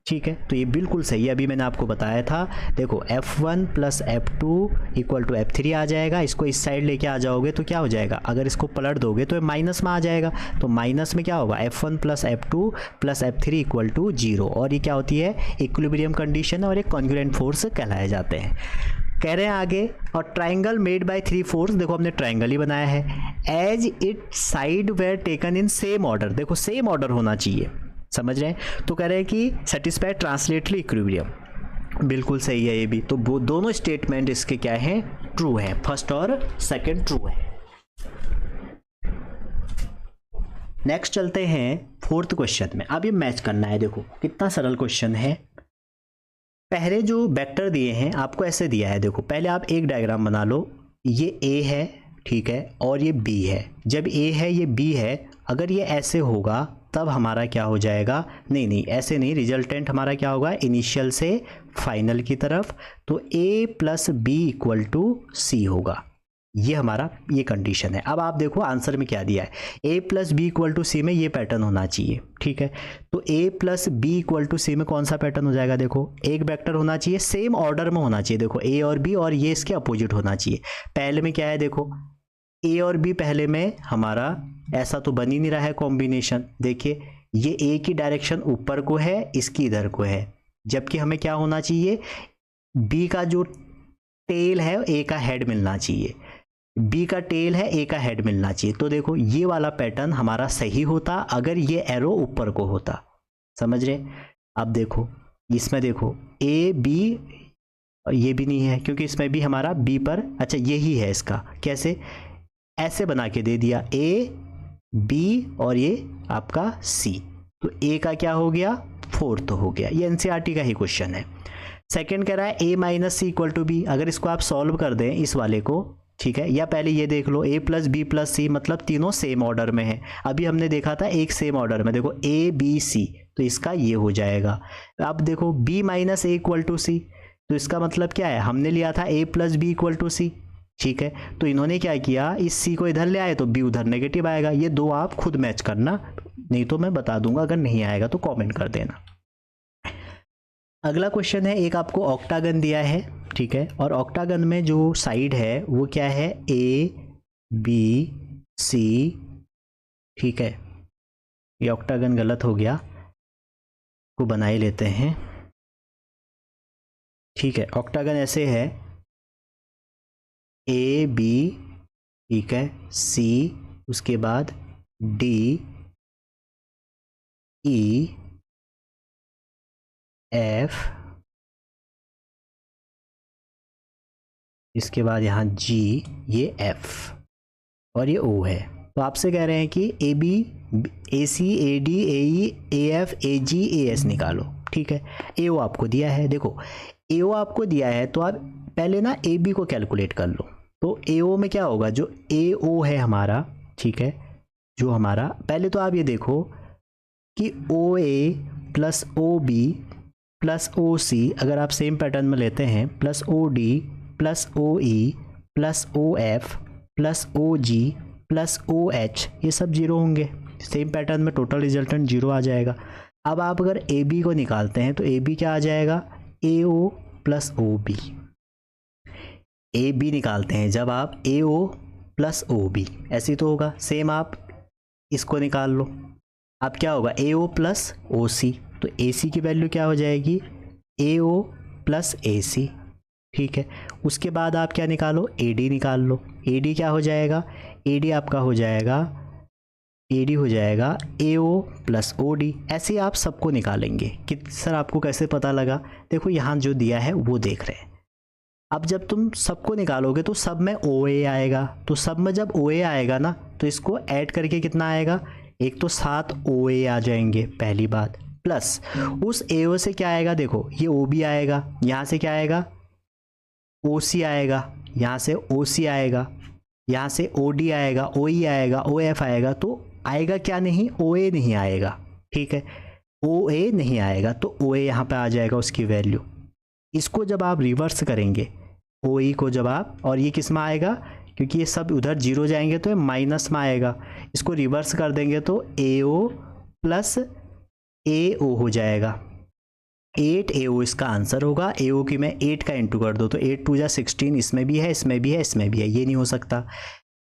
ठीक है। तो ये बिल्कुल सही है, अभी मैंने आपको बताया था। देखो F1 plus F2 equal to F3 आ जाएगा, इसको इस साइड लेके आ जाओगे तो क्या हो जाएगा, अगर इसको पलट दोगे तो माइनस में आ जाएगा, तो माइनस में क्या होगा, F1 plus F2 plus F3 equal to 0, और ये क्या होती है, इक्विलिब्रियम कंडीशन और एक कॉन्ग्रुएंट फोर्स कहलाए जाते हैं। कह रहे हैं आगे, और ट्राइंगल मेड बाय 3 फोर्स, देखो हमने ट्राइंगल ही बनाया है, as it side were taken in same order, देखो सेम ऑर्डर होना चाहिए, समझ रहे हैं। तो कह रहे हैं कि सेटिस्फाई ट्रांसलेटली इक्विलिब्रियम, बिल्कुल सही है ये भी। तो वो दोनों स्टेटमेंट इसके क्या हैं, ट्रू है, फर्स्ट और सेकंड ट्रू है। नेक्स्ट चलते हैं 4th क्वेश्चन में। अब ये मैच करना है, देखो कितना सरल क्वेश्चन है। पहले जो वेक्टर दिए हैं आपको ऐसे दिया है, देखो पहले आप एक डायग्राम बना लो, ये A है, ठीक है, और ये B है। जब A है ये B है, अगर ये ऐसे होगा तब हमारा क्या हो जाएगा, नहीं ऐसे नहीं, रिजल्टेंट हमारा क्या होगा, इनिशियल से फाइनल की तरफ, तो A plus B equal to C होगा, ये हमारा ये कंडीशन है। अब आप देखो आंसर में क्या दिया है, A plus B equal to C में ये पैटर्न होना चाहिए, ठीक है। तो A plus B equal to C में कौन सा पैटर्न हो जाएगा, देखो एक वेक्टर होना चाहिए, सेम ऑर्डर में होना चाहिए, देखो A और B, और ये इसके अपोजिट होना चाहिए। पहले में क्या है, देखो A और B पहले में हमारा ऐसा तो बन ही नहीं रहा है कॉम्बिनेशन, देखिए ये A की डायरेक्शन ऊपर को है, इसकी इधर को है, जबकि हमें क्या होना चाहिए, B का जो टेल है A का हेड मिलना चाहिए, B का टेल है A का हेड मिलना चाहिए। तो देखो ये वाला पैटर्न हमारा सही होता अगर ये एरो ऊपर को होता, समझ रहे। अब देखो इसमें देखो A B, ये भी नहीं है क्योंकि इसमें भी हमारा B पर, अच्छा यही है इसका, कैसे, ऐसे बना के दे दिया A B और ये आपका C, तो A का क्या हो गया, 4th हो गया। ये NCERT का ही क्वेश्चन है। सेकंड कह रहा है A minus C equal to B, अगर इसको आप सॉल्व कर दें इस वाले को, ठीक है, या पहले ये देख लो A प्लस बी प्लस सी, मतलब तीनों सेम ऑर्डर में है। अभी हमने देखा था एक सेम ऑर्डर में, देखो A B C, तो इसका ये हो जाएगा। अब देखो B minus A equal to C, तो इसका मतलब क्या है, हमने लिया था A plus B equal to C, ठीक है, तो इन्होंने क्या किया, इस C को इधर ले आए तो B उधर नेगेटिव आएगा। ये दो आप खुद मैच करना, नहीं तो मैं बता दूंगा, अगर नहीं आएगा तो कमेंट कर देना। अगला क्वेश्चन है, एक आपको ऑक्टागन दिया है, ठीक है, और ऑक्टागन में जो साइड है वो क्या है, A B C, ठीक है, ये ऑक्टागन गलत हो गया, को बना ही लेते हैं, ठीक है। ऑक्टागन ऐसे है A B, ठीक है, C, उसके बाद D E F, इसके बाद यहाँ G, ये F और ये O है। तो आपसे कह रहे हैं कि A B A C A D A E A F A G A S निकालो, ठीक है। ए ओ आपको दिया है, देखो ए ओ आपको दिया है तो आप पहले ना ए बी को कैलकुलेट कर लो। तो ए ओ में क्या होगा, जो ए ओ है हमारा, ठीक है, जो हमारा, पहले तो आप ये देखो कि O A plus O B plus O C, अगर आप सेम पैटर्न में लेते हैं, plus O D plus O E plus O F plus O G plus O H, ये सब जीरो होंगे। सेम पैटर्न में टोटल रिजल्टेंट जीरो आ जाएगा। अब आप अगर ए बी को निकालते हैं तो ए बी क्या आ जाएगा, A O plus O B. A B निकालते हैं जब आप ए ओ प्लस ओ बी, ऐसी तो होगा। सेम आप इसको निकाल लो, अब क्या होगा, ए ओ प्लस ओ सी, तो ए सी की वैल्यू क्या हो जाएगी, ए ओ प्लस ए सी, ठीक है। उसके बाद आप क्या निकालो, ए डी निकाल लो। ए डी क्या हो जाएगा, ए डी आपका हो जाएगा, ए डी हो जाएगा A O plus O D. ऐसे आप सबको निकालेंगे। कि सर आपको कैसे पता लगा, देखो यहाँ जो दिया है वो देख रहे हैं। अब जब तुम सबको निकालोगे तो सब में ओ ए आएगा, तो सब में जब ओ ए आएगा ना तो इसको ऐड करके कितना आएगा, एक तो 7 ओ ए आ जाएंगे पहली बात, प्लस उस ए ओ से क्या आएगा, देखो ये ओ बी आएगा, यहाँ से क्या आएगा ओ सी आएगा, यहाँ से ओ सी आएगा, यहाँ से ओ डी आएगा, ओ ई आएगा, ओ एफ आएगा, तो आएगा क्या नहीं, ओ ए नहीं आएगा, ठीक है। ओ ए नहीं आएगा, तो ओ ए यहाँ पे आ जाएगा उसकी वैल्यू। इसको जब आप रिवर्स करेंगे ओ ई को जब आप, और ये किस में आएगा, क्योंकि ये सब उधर जीरो जाएंगे तो ये माइनस में आएगा, इसको रिवर्स कर देंगे तो ए ओ प्लस ए ओ हो जाएगा। 8 ए ओ इसका आंसर होगा। ए ओ की मैं 8 का इंटू कर दो तो 8 2 जा 16, इसमें भी है, इसमें भी है, इसमें भी है, ये नहीं हो सकता।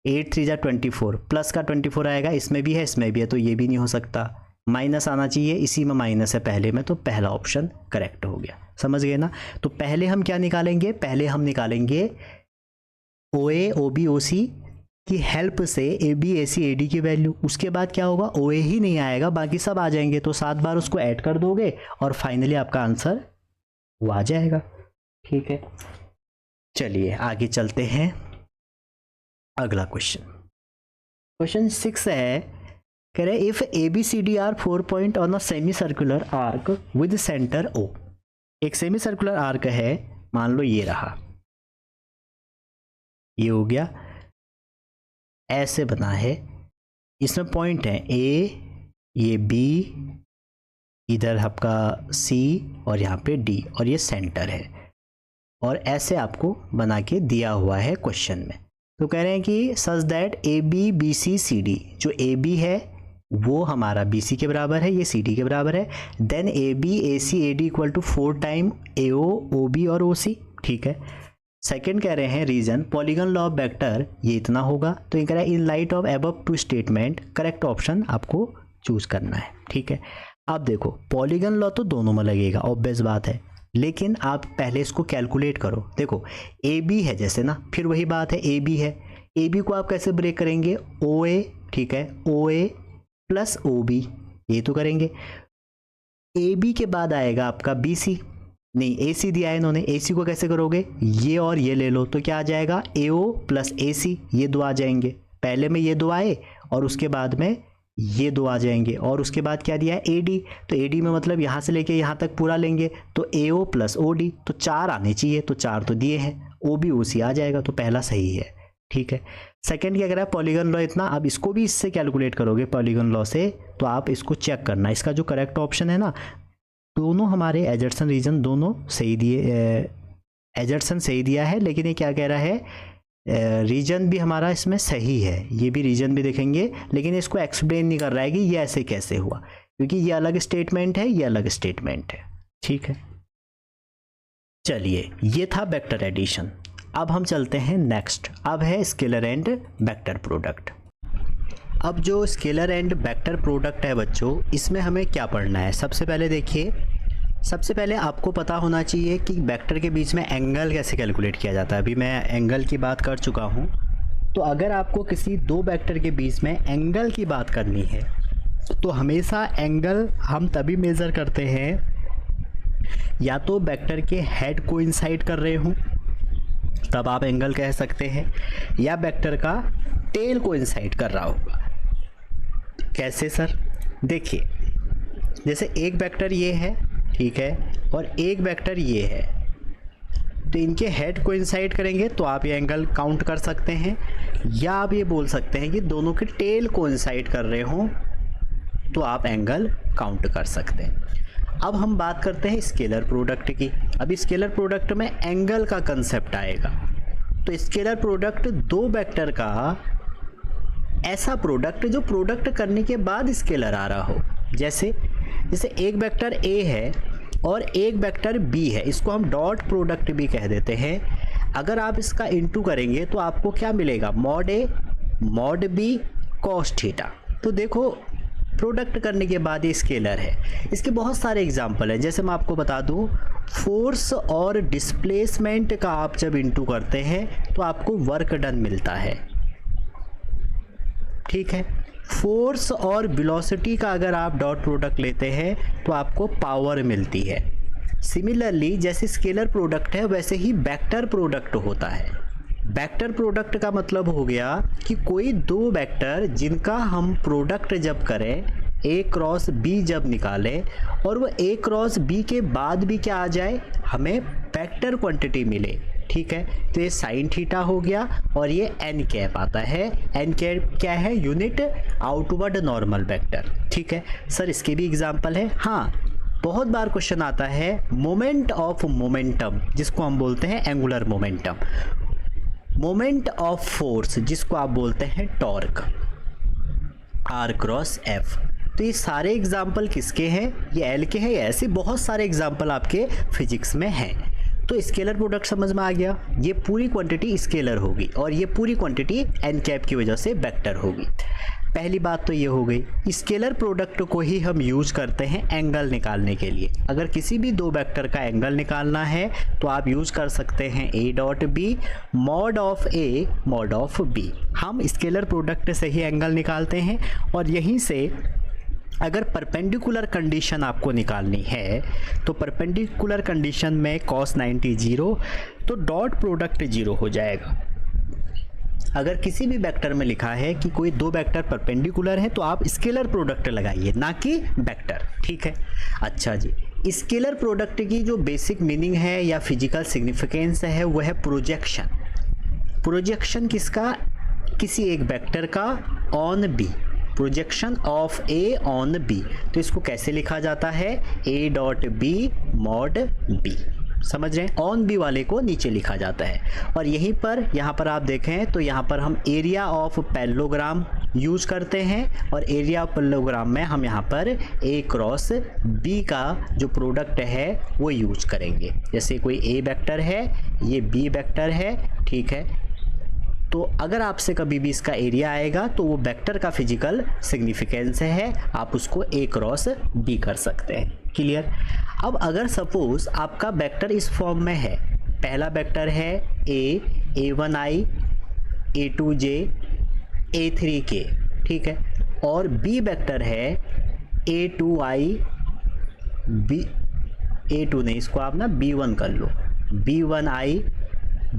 8 3 जा 24, प्लस का 24 आएगा, इसमें भी है, इसमें भी है, तो ये भी नहीं हो सकता। माइनस आना चाहिए, इसी में माइनस है पहले में, तो पहला ऑप्शन करेक्ट हो गया। समझ गए ना। तो पहले हम क्या निकालेंगे, पहले हम निकालेंगे ओ ए ओ बी ओ सी की हेल्प से A B A C A D की वैल्यू। उसके बाद क्या होगा, ओ ए ही नहीं आएगा, बाकी सब आ जाएंगे, तो 7 बार उसको ऐड कर दोगे और फाइनली आपका आंसर वो आ जाएगा। ठीक है, चलिए आगे चलते हैं। अगला क्वेश्चन 6 है, कह रहे if A B C D are 4 point on a semi circular arc with centre O. एक सेमी सर्कुलर आर्क है, मान लो ये रहा, ये हो गया, ऐसे बना है, इसमें पॉइंट है ए, ये बी, इधर आपका सी और यहाँ पे डी, और ये सेंटर है, और ऐसे आपको बना के दिया हुआ है क्वेश्चन में। तो कह रहे हैं कि such that A B B C C D, जो ए बी है वो हमारा बी सी के बराबर है, ये सी डी के बराबर है, then A B A C A D equal to 4 time A O O B और ओ सी। ठीक है, सेकेंड कह रहे हैं reason polygon law of vector, ये इतना होगा। तो ये कह रहा है in light of above two statement correct option आपको चूज करना है। ठीक है, अब देखो पॉलीगन लॉ तो दोनों में लगेगा, ऑब्वियस बात है, लेकिन आप पहले इसको कैलकुलेट करो। देखो ए बी है जैसे ना, फिर वही बात है, ए बी है, ए बी को आप कैसे ब्रेक करेंगे, ओ ए, ठीक है, ओ ए प्लस ओ बी, ये तो करेंगे। ए बी के बाद आएगा आपका बी सी, नहीं ए सी दिया है इन्होंने, ए सी को कैसे करोगे, ये और ये ले लो, तो क्या आ जाएगा ए ओ प्लस ए सी, ये दो आ जाएंगे, पहले में ये दो आए और उसके बाद में ये दो आ जाएंगे, और उसके बाद क्या दिया है ए डी, तो ए डी में मतलब यहाँ से लेके यहाँ तक पूरा लेंगे तो ए ओ प्लस ओ डी, तो 4 आने चाहिए, तो 4 तो दिए हैं, ओ बी ओ सी आ जाएगा, तो पहला सही है। ठीक है, सेकंड क्या कह रहा है, पॉलीगन लॉ इतना, अब इसको भी इससे कैलकुलेट करोगे पॉलीगन लॉ से, तो आप इसको चेक करना, इसका जो करेक्ट ऑप्शन है ना, दोनों हमारे एजर्सन रीजन दोनों सही दिए, एजर्सन सही दिया है, लेकिन ये क्या कह रहा है, रीजन भी हमारा इसमें सही है, ये भी रीजन भी देखेंगे, लेकिन इसको एक्सप्लेन नहीं कर रहा है कि ये ऐसे कैसे हुआ, क्योंकि ये अलग स्टेटमेंट है, ये अलग स्टेटमेंट है। ठीक है, चलिए ये था वेक्टर एडिशन। अब हम चलते हैं नेक्स्ट, अब है स्केलर एंड वेक्टर प्रोडक्ट। अब जो स्केलर एंड वेक्टर प्रोडक्ट है बच्चों, इसमें हमें क्या पढ़ना है, सबसे पहले देखिए, सबसे पहले आपको पता होना चाहिए कि वेक्टर के बीच में एंगल कैसे कैलकुलेट किया जाता है। अभी मैं एंगल की बात कर चुका हूँ, तो अगर आपको किसी दो वेक्टर के बीच में एंगल की बात करनी है, तो हमेशा एंगल हम तभी मेज़र करते हैं या तो वेक्टर के हेड कोइंसाइड कर रहे हों, तब आप एंगल कह सकते हैं, या वेक्टर का टेल कोइंसाइड कर रहा होगा। कैसे सर, देखिए जैसे एक वेक्टर ये है, ठीक है, और एक वेक्टर ये है, तो इनके हेड कोइंसाइड करेंगे तो आप ये एंगल काउंट कर सकते हैं, या आप ये बोल सकते हैं कि दोनों के टेल कोइंसाइड कर रहे हों तो आप एंगल काउंट कर सकते हैं। अब हम बात करते हैं स्केलर प्रोडक्ट की। अभी स्केलर प्रोडक्ट में एंगल का कंसेप्ट आएगा, तो स्केलर प्रोडक्ट दो वेक्टर का ऐसा प्रोडक्ट जो प्रोडक्ट करने के बाद स्केलर आ रहा हो। जैसे एक वेक्टर ए है और एक वेक्टर बी है, इसको हम डॉट प्रोडक्ट भी कह देते हैं। अगर आप इसका इंटू करेंगे तो आपको क्या मिलेगा, mod A mod B cos theta. तो देखो प्रोडक्ट करने के बाद ये स्केलर है। इसके बहुत सारे एग्जाम्पल हैं, जैसे मैं आपको बता दूं, फोर्स और डिस्प्लेसमेंट का आप जब इंटू करते हैं तो आपको वर्क डन मिलता है। ठीक है, फोर्स और वेलोसिटी का अगर आप डॉट प्रोडक्ट लेते हैं तो आपको पावर मिलती है। सिमिलरली जैसे स्केलर प्रोडक्ट है वैसे ही वेक्टर प्रोडक्ट होता है। वेक्टर प्रोडक्ट का मतलब हो गया कि कोई दो वेक्टर जिनका हम प्रोडक्ट जब करें, ए क्रॉस बी जब निकालें और वो ए क्रॉस बी के बाद भी क्या आ जाए, हमें वेक्टर क्वांटिटी मिले, ठीक है। तो ये साइन थीटा हो गया और ये एन कैप आता है। एन कैप क्या है? यूनिट आउटवर्ड नॉर्मल वेक्टर, ठीक है। सर इसके भी एग्जांपल है? हाँ, बहुत बार क्वेश्चन आता है मोमेंट ऑफ मोमेंटम, जिसको हम बोलते हैं angular momentum, moment of force जिसको आप बोलते हैं टॉर्क, आर क्रॉस एफ। तो ये सारे एग्जाम्पल किसके हैं? ये एल के हैं। ऐसे बहुत सारे एग्जाम्पल आपके फिजिक्स में हैं। तो स्केलर प्रोडक्ट समझ में आ गया। ये पूरी क्वांटिटी स्केलर होगी और ये पूरी क्वांटिटी एन कैप की वजह से वेक्टर होगी। पहली बात तो ये हो गई। स्केलर प्रोडक्ट को ही हम यूज करते हैं एंगल निकालने के लिए। अगर किसी भी दो वेक्टर का एंगल निकालना है तो आप यूज कर सकते हैं A dot B, mod of A mod of B. हम स्केलर प्रोडक्ट से ही एंगल निकालते हैं और यहीं से अगर परपेंडिकुलर कंडीशन आपको निकालनी है तो परपेंडिकुलर कंडीशन में cos 90 0, तो डॉट प्रोडक्ट 0 हो जाएगा। अगर किसी भी वेक्टर में लिखा है कि कोई दो वेक्टर परपेंडिकुलर है तो आप स्केलर प्रोडक्ट लगाइए, ना कि वेक्टर, ठीक है। अच्छा जी, स्केलर प्रोडक्ट की जो बेसिक मीनिंग है या फिजिकल सिग्निफिकेंस है वो है प्रोजेक्शन। प्रोजेक्शन किसका? किसी एक वेक्टर का on B, projection of A on B. तो इसको कैसे लिखा जाता है? A dot B mod B. समझ रहे हैं? ऑन बी वाले को नीचे लिखा जाता है। और यहीं पर यहाँ पर आप देखें तो यहाँ पर हम एरिया ऑफ पैरेललोग्राम यूज़ करते हैं और एरिया ऑफ पैरेललोग्राम में हम यहाँ पर ए क्रॉस बी का जो प्रोडक्ट है वो यूज करेंगे। जैसे कोई ए वेक्टर है, ये बी वेक्टर है, ठीक है। तो अगर आपसे कभी भी इसका एरिया आएगा तो वो वेक्टर का फिजिकल सिग्निफिकेंस है, आप उसको ए क्रॉस बी कर सकते हैं। क्लियर? अब अगर सपोज आपका वेक्टर इस फॉर्म में है, पहला वेक्टर है a1i a2j a3k, ठीक है, और बी वेक्टर है a2i a2 नहीं, इसको आप ना b1 कर लो, b1i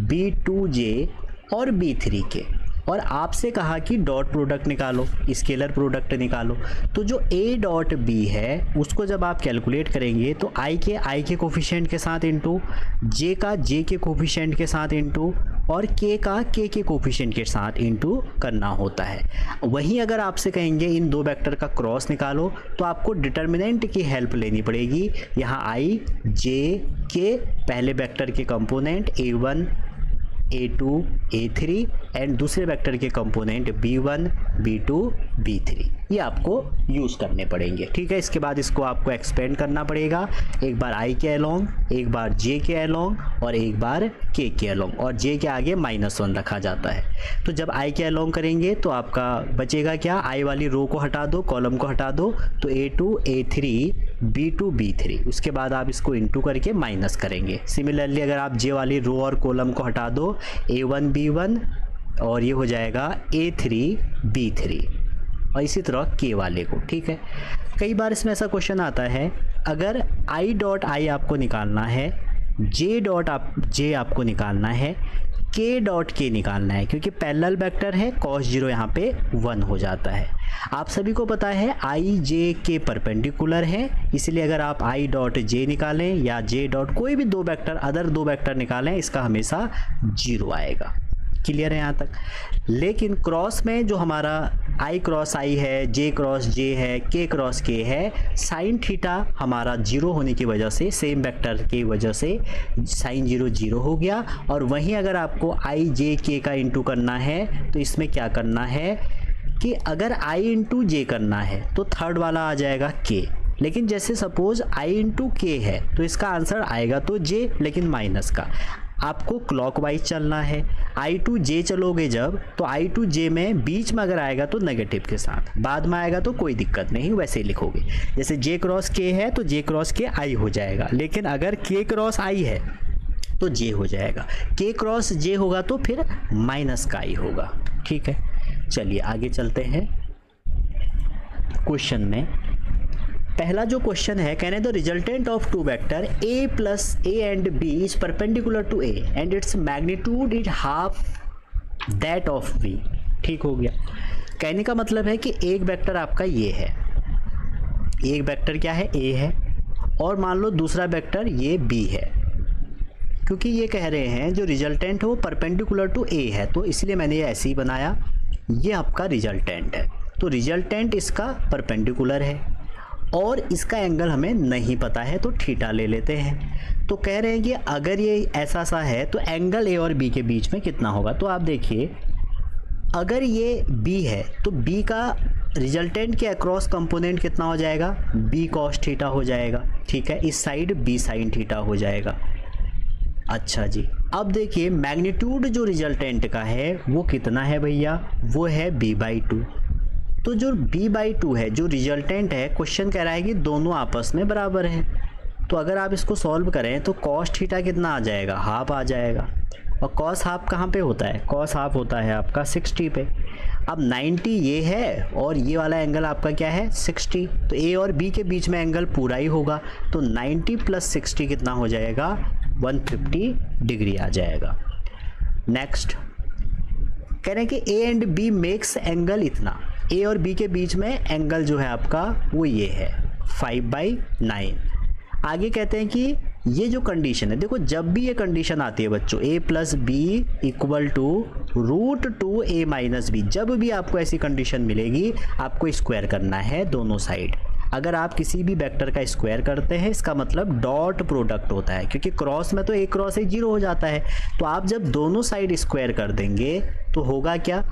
b2j और b3k, और आपसे कहा कि डॉट प्रोडक्ट निकालो, स्केलर प्रोडक्ट निकालो। तो जो a डॉट b है उसको जब आप कैलकुलेट करेंगे तो i के कोफिशिएंट के साथ इंटू, j का j के कोफिशिएंट के साथ इंटू और k का k के कोफिशिएंट के साथ इंटू करना होता है। वहीं अगर आपसे कहेंगे इन दो वेक्टर का क्रॉस निकालो तो आपको डिटर्मिनेंट की हेल्प लेनी पड़ेगी। यहाँ i j k पहले वेक्टर के component a1 a2 a3 and दूसरे वेक्टर के कंपोनेंट b1 b2 b3, ये आपको यूज़ करने पड़ेंगे, ठीक है। इसके बाद इसको आपको एक्सपेंड करना पड़ेगा, एक बार i के अलोंग, एक बार j के अलोंग और एक बार k के अलोंग, और j के आगे -1 रखा जाता है। तो जब i के अलोंग करेंगे तो आपका बचेगा क्या? i वाली रो को हटा दो, कॉलम को हटा दो, तो a2 a3 b2 b3, उसके बाद आप इसको इंटू करके माइनस करेंगे। सिमिलरली अगर आप j वाली रो और कॉलम को हटा दो, a1 b1 और ये हो जाएगा a3 b3, और इसी तरह k वाले को, ठीक है। कई बार इसमें ऐसा क्वेश्चन आता है, अगर i डॉट i आपको निकालना है, j डॉट j आपको निकालना है, k डॉट k निकालना है, क्योंकि पैरेलल वेक्टर है, cos 0 यहाँ पे 1 हो जाता है। आप सभी को पता है i j k परपेंडिकुलर है, इसलिए अगर आप i डॉट j निकालें या j डॉट कोई भी दो वेक्टर, अदर दो वेक्टर निकालें, इसका हमेशा 0 आएगा। क्लियर है यहाँ तक? लेकिन क्रॉस में जो हमारा i क्रॉस i है, j क्रॉस j है, k क्रॉस k है, साइन थीटा हमारा 0 होने की वजह से, सेम वेक्टर की वजह से साइन 0 0 हो गया। और वहीं अगर आपको i j k का इंटू करना है तो इसमें क्या करना है कि अगर i इंटू j करना है तो थर्ड वाला आ जाएगा k, लेकिन जैसे सपोज i इंटू k है तो इसका आंसर आएगा तो j, लेकिन माइनस का। आपको क्लॉकवाइज चलना है, i टू j चलोगे जब तो i टू j में बीच में अगर आएगा तो नेगेटिव के साथ, बाद में आएगा तो कोई दिक्कत नहीं, वैसे ही लिखोगे। जैसे j क्रॉस k है तो j क्रॉस k i हो जाएगा, लेकिन अगर k क्रॉस i है तो j हो जाएगा, k क्रॉस j होगा तो फिर माइनस का i होगा, ठीक है। चलिए आगे चलते हैं क्वेश्चन में। पहला जो क्वेश्चन है, कहने the resultant of two vector a plus a and b is perpendicular to a and its magnitude is half that of b। ठीक हो गया। कहने का मतलब है कि एक वेक्टर आपका ये है, एक वेक्टर क्या है? a है, और मान लो दूसरा वेक्टर ये b है, क्योंकि ये कह रहे हैं जो रिजल्टेंट है वो परपेंडिकुलर टू ए है, तो इसलिए मैंने ये ऐसे ही बनाया। ये आपका रिजल्टेंट है, तो रिजल्टेंट इसका परपेंडिकुलर है और इसका एंगल हमें नहीं पता है, तो थीटा ले लेते हैं। तो कह रहे हैं कि अगर ये ऐसा सा है तो एंगल ए और बी के बीच में कितना होगा। तो आप देखिए, अगर ये बी है तो बी का रिजल्टेंट के अक्रॉस कंपोनेंट कितना हो जाएगा, बी कॉस थीटा हो जाएगा, ठीक है। इस साइड बी साइन थीटा हो जाएगा। अच्छा जी, अब देखिए मैग्नीट्यूड जो रिजल्टेंट का है वो कितना है भैया, वो है b/2। तो जो b/2 है जो रिजल्टेंट है, क्वेश्चन कह रहा है कि दोनों आपस में बराबर हैं। तो अगर आप इसको सॉल्व करें तो कॉस थीटा कितना आ जाएगा, हाफ आ जाएगा। और कॉस हाफ कहाँ पे होता है, कॉस हाफ होता है आपका 60 पे। अब 90 ये है और ये वाला एंगल आपका क्या है 60, तो ए और बी के बीच में एंगल पूरा ही होगा। तो 90 + 60 कितना हो जाएगा, 150 डिग्री आ जाएगा। नेक्स्ट कह रहे हैं कि A and B makes angle इतना, ए और बी के बीच में एंगल जो है आपका वो ये है 5/9। आगे कहते हैं कि ये जो कंडीशन है, देखो जब भी ये कंडीशन आती है बच्चों, a + b = √2a - b, जब भी आपको ऐसी कंडीशन मिलेगी आपको स्क्वायर करना है दोनों साइड। अगर आप किसी भी वेक्टर का स्क्वायर करते हैं इसका मतलब डॉट प्रोडक्ट होता है, क्योंकि क्रॉस में तो a क्रॉस a 0 हो जाता है। तो आप जब दोनों साइड स्क्वायर कर देंगे तो होगा क्या,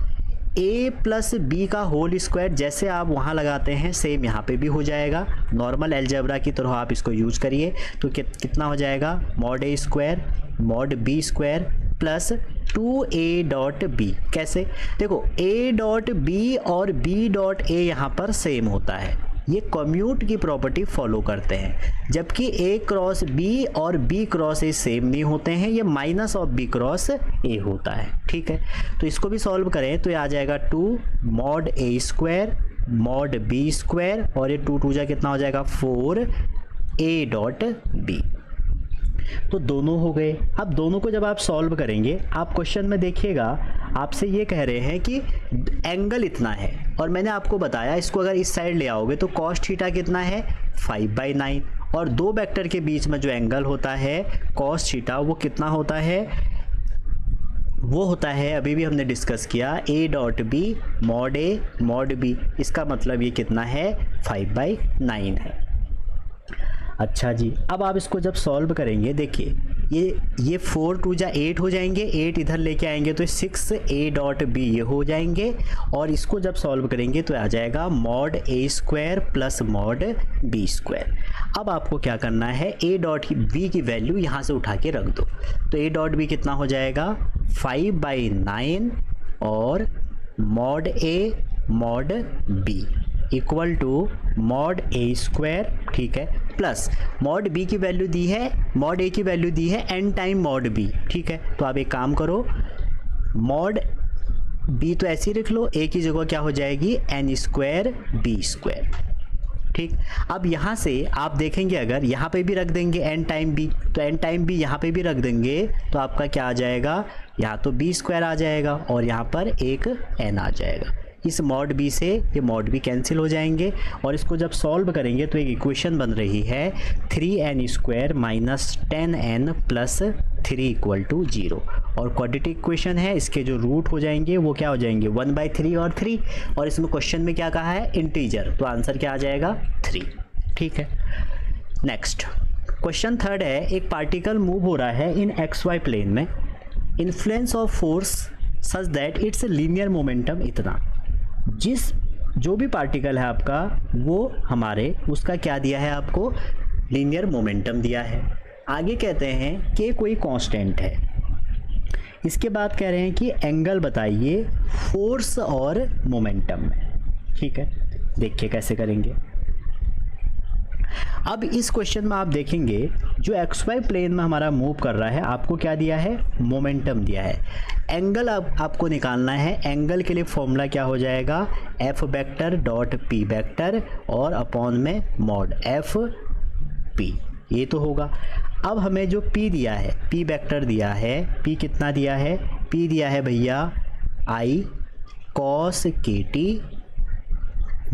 a + b का होल स्क्वायर जैसे आप वहाँ लगाते हैं सेम यहाँ पे भी हो जाएगा। नॉर्मल अलजेब्रा की तरह आप इसको यूज करिए तो कितना हो जाएगा, mod a² mod b² plus 2a.b। कैसे, देखो a.b और b.a यहाँ पर सेम होता है, ये कम्यूट की प्रॉपर्टी फॉलो करते हैं। जबकि a क्रॉस b और b क्रॉस a सेम नहीं होते हैं, ये -b क्रॉस a होता है, ठीक है। तो इसको भी सॉल्व करें तो ये आ जाएगा 2 mod a² mod b² और ये 2 2 जा कितना हो जाएगा 4 a.b। तो दोनों हो गए। अब दोनों को जब आप सॉल्व करेंगे, आप क्वेश्चन में देखिएगा आपसे ये कह रहे हैं कि एंगल इतना है, और मैंने आपको बताया इसको अगर इस साइड ले आओगे तो कॉस थीटा कितना है 5/9, और दो वेक्टर के बीच में जो एंगल होता है कॉस थीटा वो कितना होता है, वो होता है अभी भी हमने डिस्कस किया a.b mod a mod b। इसका मतलब ये कितना है 5/9 है। अच्छा जी, अब आप इसको जब सॉल्व करेंगे, देखिए ये 4 2 जा 8 हो जाएंगे, 8 इधर लेके आएंगे तो 6a.b ये हो जाएंगे, और इसको जब सॉल्व करेंगे तो आ जाएगा mod a² plus mod b²। अब आपको क्या करना है, a.b की वैल्यू यहाँ से उठा के रख दो, तो a.b कितना हो जाएगा 5/9 और mod a mod b equal to mod a², ठीक है, प्लस mod b की वैल्यू दी है, mod a की वैल्यू दी है n टाइम mod b, ठीक है। तो आप एक काम करो, mod b तो ऐसे ही रख लो, a की जगह क्या हो जाएगी n² b², ठीक। अब यहाँ से आप देखेंगे अगर यहाँ पे भी रख देंगे n टाइम b, तो n टाइम b यहाँ पे भी रख देंगे तो आपका क्या आ जाएगा, यहाँ तो b² आ जाएगा और यहाँ पर एक n आ जाएगा। इस mod b से ये mod b कैंसिल हो जाएंगे, और इसको जब सॉल्व करेंगे तो एक इक्वेशन बन रही है 3n² - 10n + 3 = 0, और क्वाड्रेटिक इक्वेशन है, इसके जो रूट हो जाएंगे वो क्या हो जाएंगे 1/3 और 3, और इसमें क्वेश्चन में क्या कहा है इंटीजर, तो आंसर क्या आ जाएगा 3, ठीक है। नेक्स्ट क्वेश्चन थर्ड है, एक पार्टिकल मूव हो रहा है इन xy प्लेन में, influence of force such that it's linear momentum इतना। जो भी पार्टिकल है आपका वो हमारे उसका क्या दिया है, आपको लीनियर मोमेंटम दिया है। आगे कहते हैं कि कोई कांस्टेंट है, इसके बाद कह रहे हैं कि एंगल बताइए फोर्स और मोमेंटम में, ठीक है। देखिए कैसे करेंगे। अब इस क्वेश्चन में आप देखेंगे जो xy प्लेन में हमारा मूव कर रहा है, आपको क्या दिया है, मोमेंटम दिया है। एंगल आपको निकालना है, एंगल के लिए फॉर्मूला क्या हो जाएगा, f vector dot p vector और अपॉन में mod f p, ये तो होगा। अब हमें जो p दिया है, p वेक्टर दिया है, p कितना दिया है, p दिया है भैया i cos kt -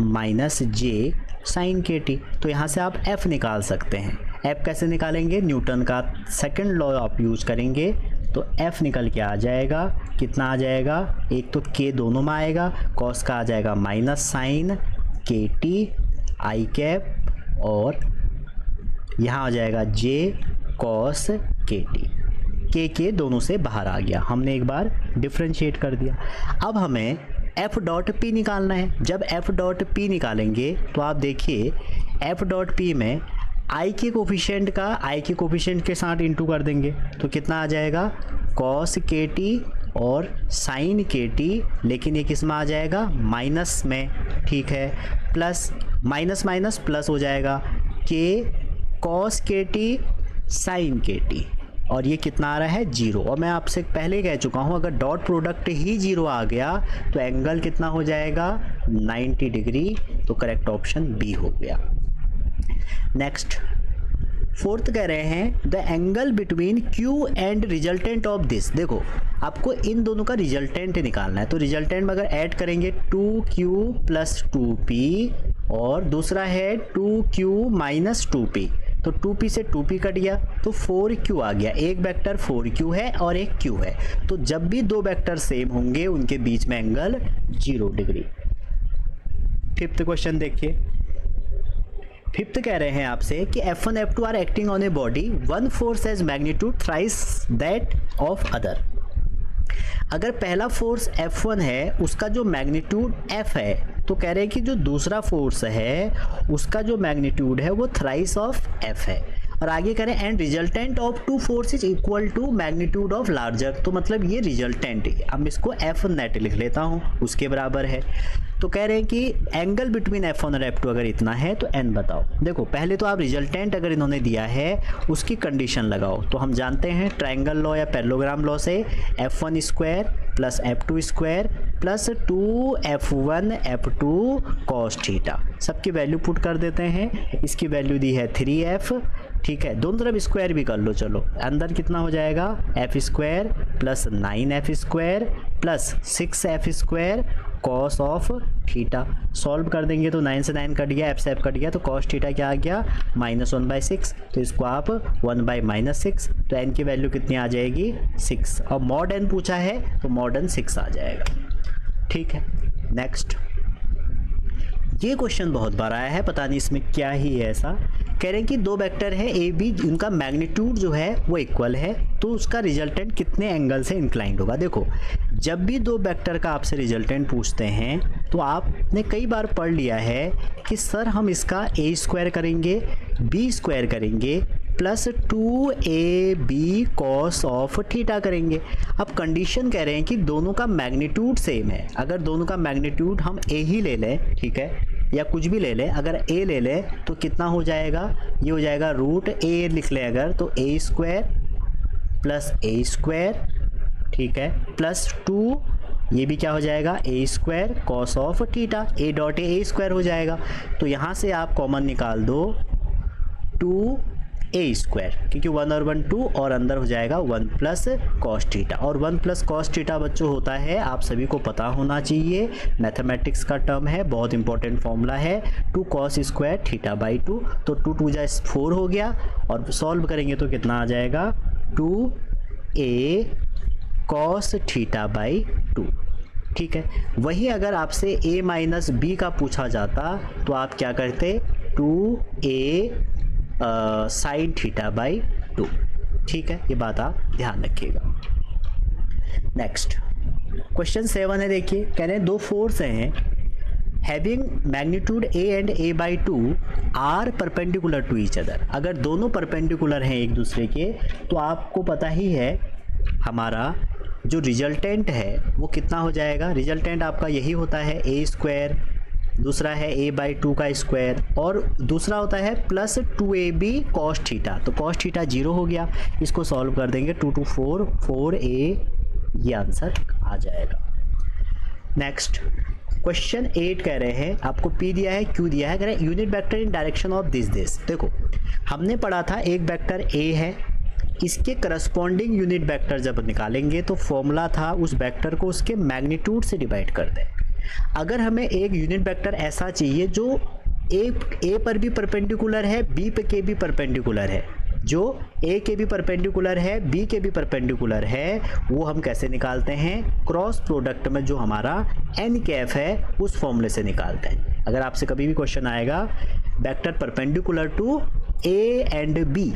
j sin kt। तो यहाँ से आप f निकाल सकते हैं, F कैसे निकालेंगे, न्यूटन का सेकंड लॉ आप यूज करेंगे तो F निकल के आ जाएगा, कितना आ जाएगा, एक तो K दोनों में आएगा, कॉस का आ जाएगा माइनस साइन KT आई कैप और यहाँ आ जाएगा J कॉस KT, K दोनों से बाहर आ गया, हमने एक बार डिफ्रेंशिएट कर दिया। अब हमें F डॉट P निकालना है। जब F डॉट P निकालेंगे तो आप देखिए F डॉट P में I के कोफिशिएंट के साथ इंटू कर देंगे तो कितना आ जाएगा, कॉस KT और साइन KT, लेकिन ये किस में आ जाएगा, माइनस में, ठीक है, प्लस माइनस माइनस प्लस हो जाएगा, K cos KT sine KT, और ये कितना आ रहा है, 0। और मैं आपसे पहले कह चुका हूँ अगर डॉट प्रोडक्ट ही 0 आ गया तो एंगल कितना हो जाएगा, 90 डिग्री, तो करेक्ट ऑप्शन बी हो गया। नेक्स्ट फोर्थ कह रहे हैं the angle between Q and resultant of this. देखो आपको इन दोनों का रिजल्टेंट निकालना है, तो रिजल्टेंट में अगर ऐड करेंगे 2Q प्लस 2P और दूसरा है 2Q माइनस 2P, तो 2P से 2P कट गया तो 4Q आ गया। एक वेक्टर 4Q है और एक Q है, तो जब भी दो वेक्टर सेम होंगे उनके बीच में एंगल 0 डिग्री। फिफ्थ क्वेश्चन देखिए, फिफ्थ कह रहे हैं आपसे कि F1 F2 are acting on a body, one force has magnitude thrice that of other. अगर पहला फोर्स F1 है उसका जो मैग्नीट्यूड F है, तो कह रहे हैं कि जो दूसरा फोर्स है उसका जो मैग्नीट्यूड है वो थ्राइस ऑफ F है। और आगे कह रहे हैं and resultant of two force is equal to magnitude of larger, तो मतलब ये रिजल्टेंट है, अब इसको F नेट लिख लेता हूँ, उसके बराबर है। तो कह रहे हैं कि एंगल बिटवीन F1 और F2 अगर इतना है तो n बताओ। देखो पहले तो आप रिजल्टेंट अगर इन्होंने दिया है उसकी कंडीशन लगाओ, तो हम जानते हैं ट्रायंगल लॉ या पैरेललोग्राम लॉ से F1 square plus F2 square plus 2F1 F2 cos theta, सबकी वैल्यू पुट कर देते हैं। इसकी वैल्यू दी है 3F, ठीक है, दोनों तरफ स्क्वायर भी कर लो, चलो अंदर कितना हो जाएगा, F square plus 9F square plus 6F square cos of theta. Solve कर देंगे तो 9 से 9 कट गया, F से F कट गया, तो कॉस थीटा क्या आ गया, -1/6, तो इसको आप 1/-6, तो n की वैल्यू कितनी आ जाएगी, 6, और मॉड n पूछा है तो मॉड n 6 आ जाएगा, ठीक है। नेक्स्ट, ये क्वेश्चन बहुत बार आया है, पता नहीं इसमें क्या ही है ऐसा। कह रहे हैं कि दो वेक्टर है ए बी, उनका मैग्नीट्यूड जो है वो इक्वल है, तो उसका रिजल्टेंट कितने एंगल से इंक्लाइंड होगा। देखो जब भी दो वेक्टर का आपसे रिजल्टेंट पूछते हैं तो आपने कई बार पढ़ लिया है कि सर हम इसका a स्क्वायर करेंगे, b स्क्वायर करेंगे plus 2ab cos of theta करेंगे। अब कंडीशन कह रहे हैं कि दोनों का मैग्नीट्यूड सेम है। अगर दोनों का मैग्नीट्यूड हम a ही ले लें, ठीक है, या कुछ भी ले लें, अगर a ले लें तो कितना हो जाएगा, ये हो जाएगा √a लिख लें अगर, तो a square plus a square, ठीक है, प्लस 2, ये भी क्या हो जाएगा, a square cos of theta, a dot a square हो जाएगा। तो यहाँ से आप कॉमन निकाल दो 2a स्क्वायर, क्योंकि 1 और 1 2, और अंदर हो जाएगा 1 प्लस कॉस थीटा, और 1 प्लस कॉस थीटा बच्चों होता है, आप सभी को पता होना चाहिए, मैथमेटिक्स का टर्म है, बहुत इंपॉर्टेंट फॉर्मूला है, 2 कॉस स्क्वायर थीटा बाई 2, तो 2 2 जा 4 हो गया, और सॉल्व करेंगे तो कितना आ जाएगा, 2a कॉस थीटा बाई 2, ठीक है। वही अगर आपसे a माइनस b का पूछा जाता तो आप क्या करते, 2a साइन थीटा बाई 2, ठीक है, ये बात आप ध्यान रखिएगा। नेक्स्ट क्वेश्चन 7 है, देखिए कह रहे हैं दो फोर्स हैं having magnitude a and a/2 are perpendicular to each other. अगर दोनों परपेंडिकुलर हैं एक दूसरे के तो आपको पता ही है हमारा जो रिजल्टेंट है वो कितना हो जाएगा, रिजल्टेंट आपका यही होता है a स्क्वायर, दूसरा है a/2 का स्क्वायर, और दूसरा होता है प्लस 2ab कॉस थीटा, तो कॉस थीटा 0 हो गया। इसको सॉल्व कर देंगे 2 2 4 4a, ये आंसर आ जाएगा। नेक्स्ट क्वेश्चन 8 कह रहे हैं आपको p दिया है, q दिया है, कह रहे हैं unit vector in direction of this. देखो हमने पढ़ा था एक वेक्टर a है, इसके करस्पॉन्डिंग यूनिट वेक्टर जब निकालेंगे तो फॉर्मूला था उस वेक्टर को उसके मैग्नीट्यूड से डिवाइड कर दें। अगर हमें एक यूनिट वेक्टर ऐसा चाहिए जो ए पर भी परपेंडिकुलर है, बी पे के भी परपेंडिकुलर है। जो ए के भी परपेंडिकुलर है, बी के भी परपेंडिकुलर है, वो हम कैसे निकालते हैं? क्रॉस प्रोडक्ट में जो हमारा एन कैफ है उस फॉर्मूले से निकालते हैं। अगर आपसे कभी भी क्वेश्चन आएगा vector perpendicular to A and B,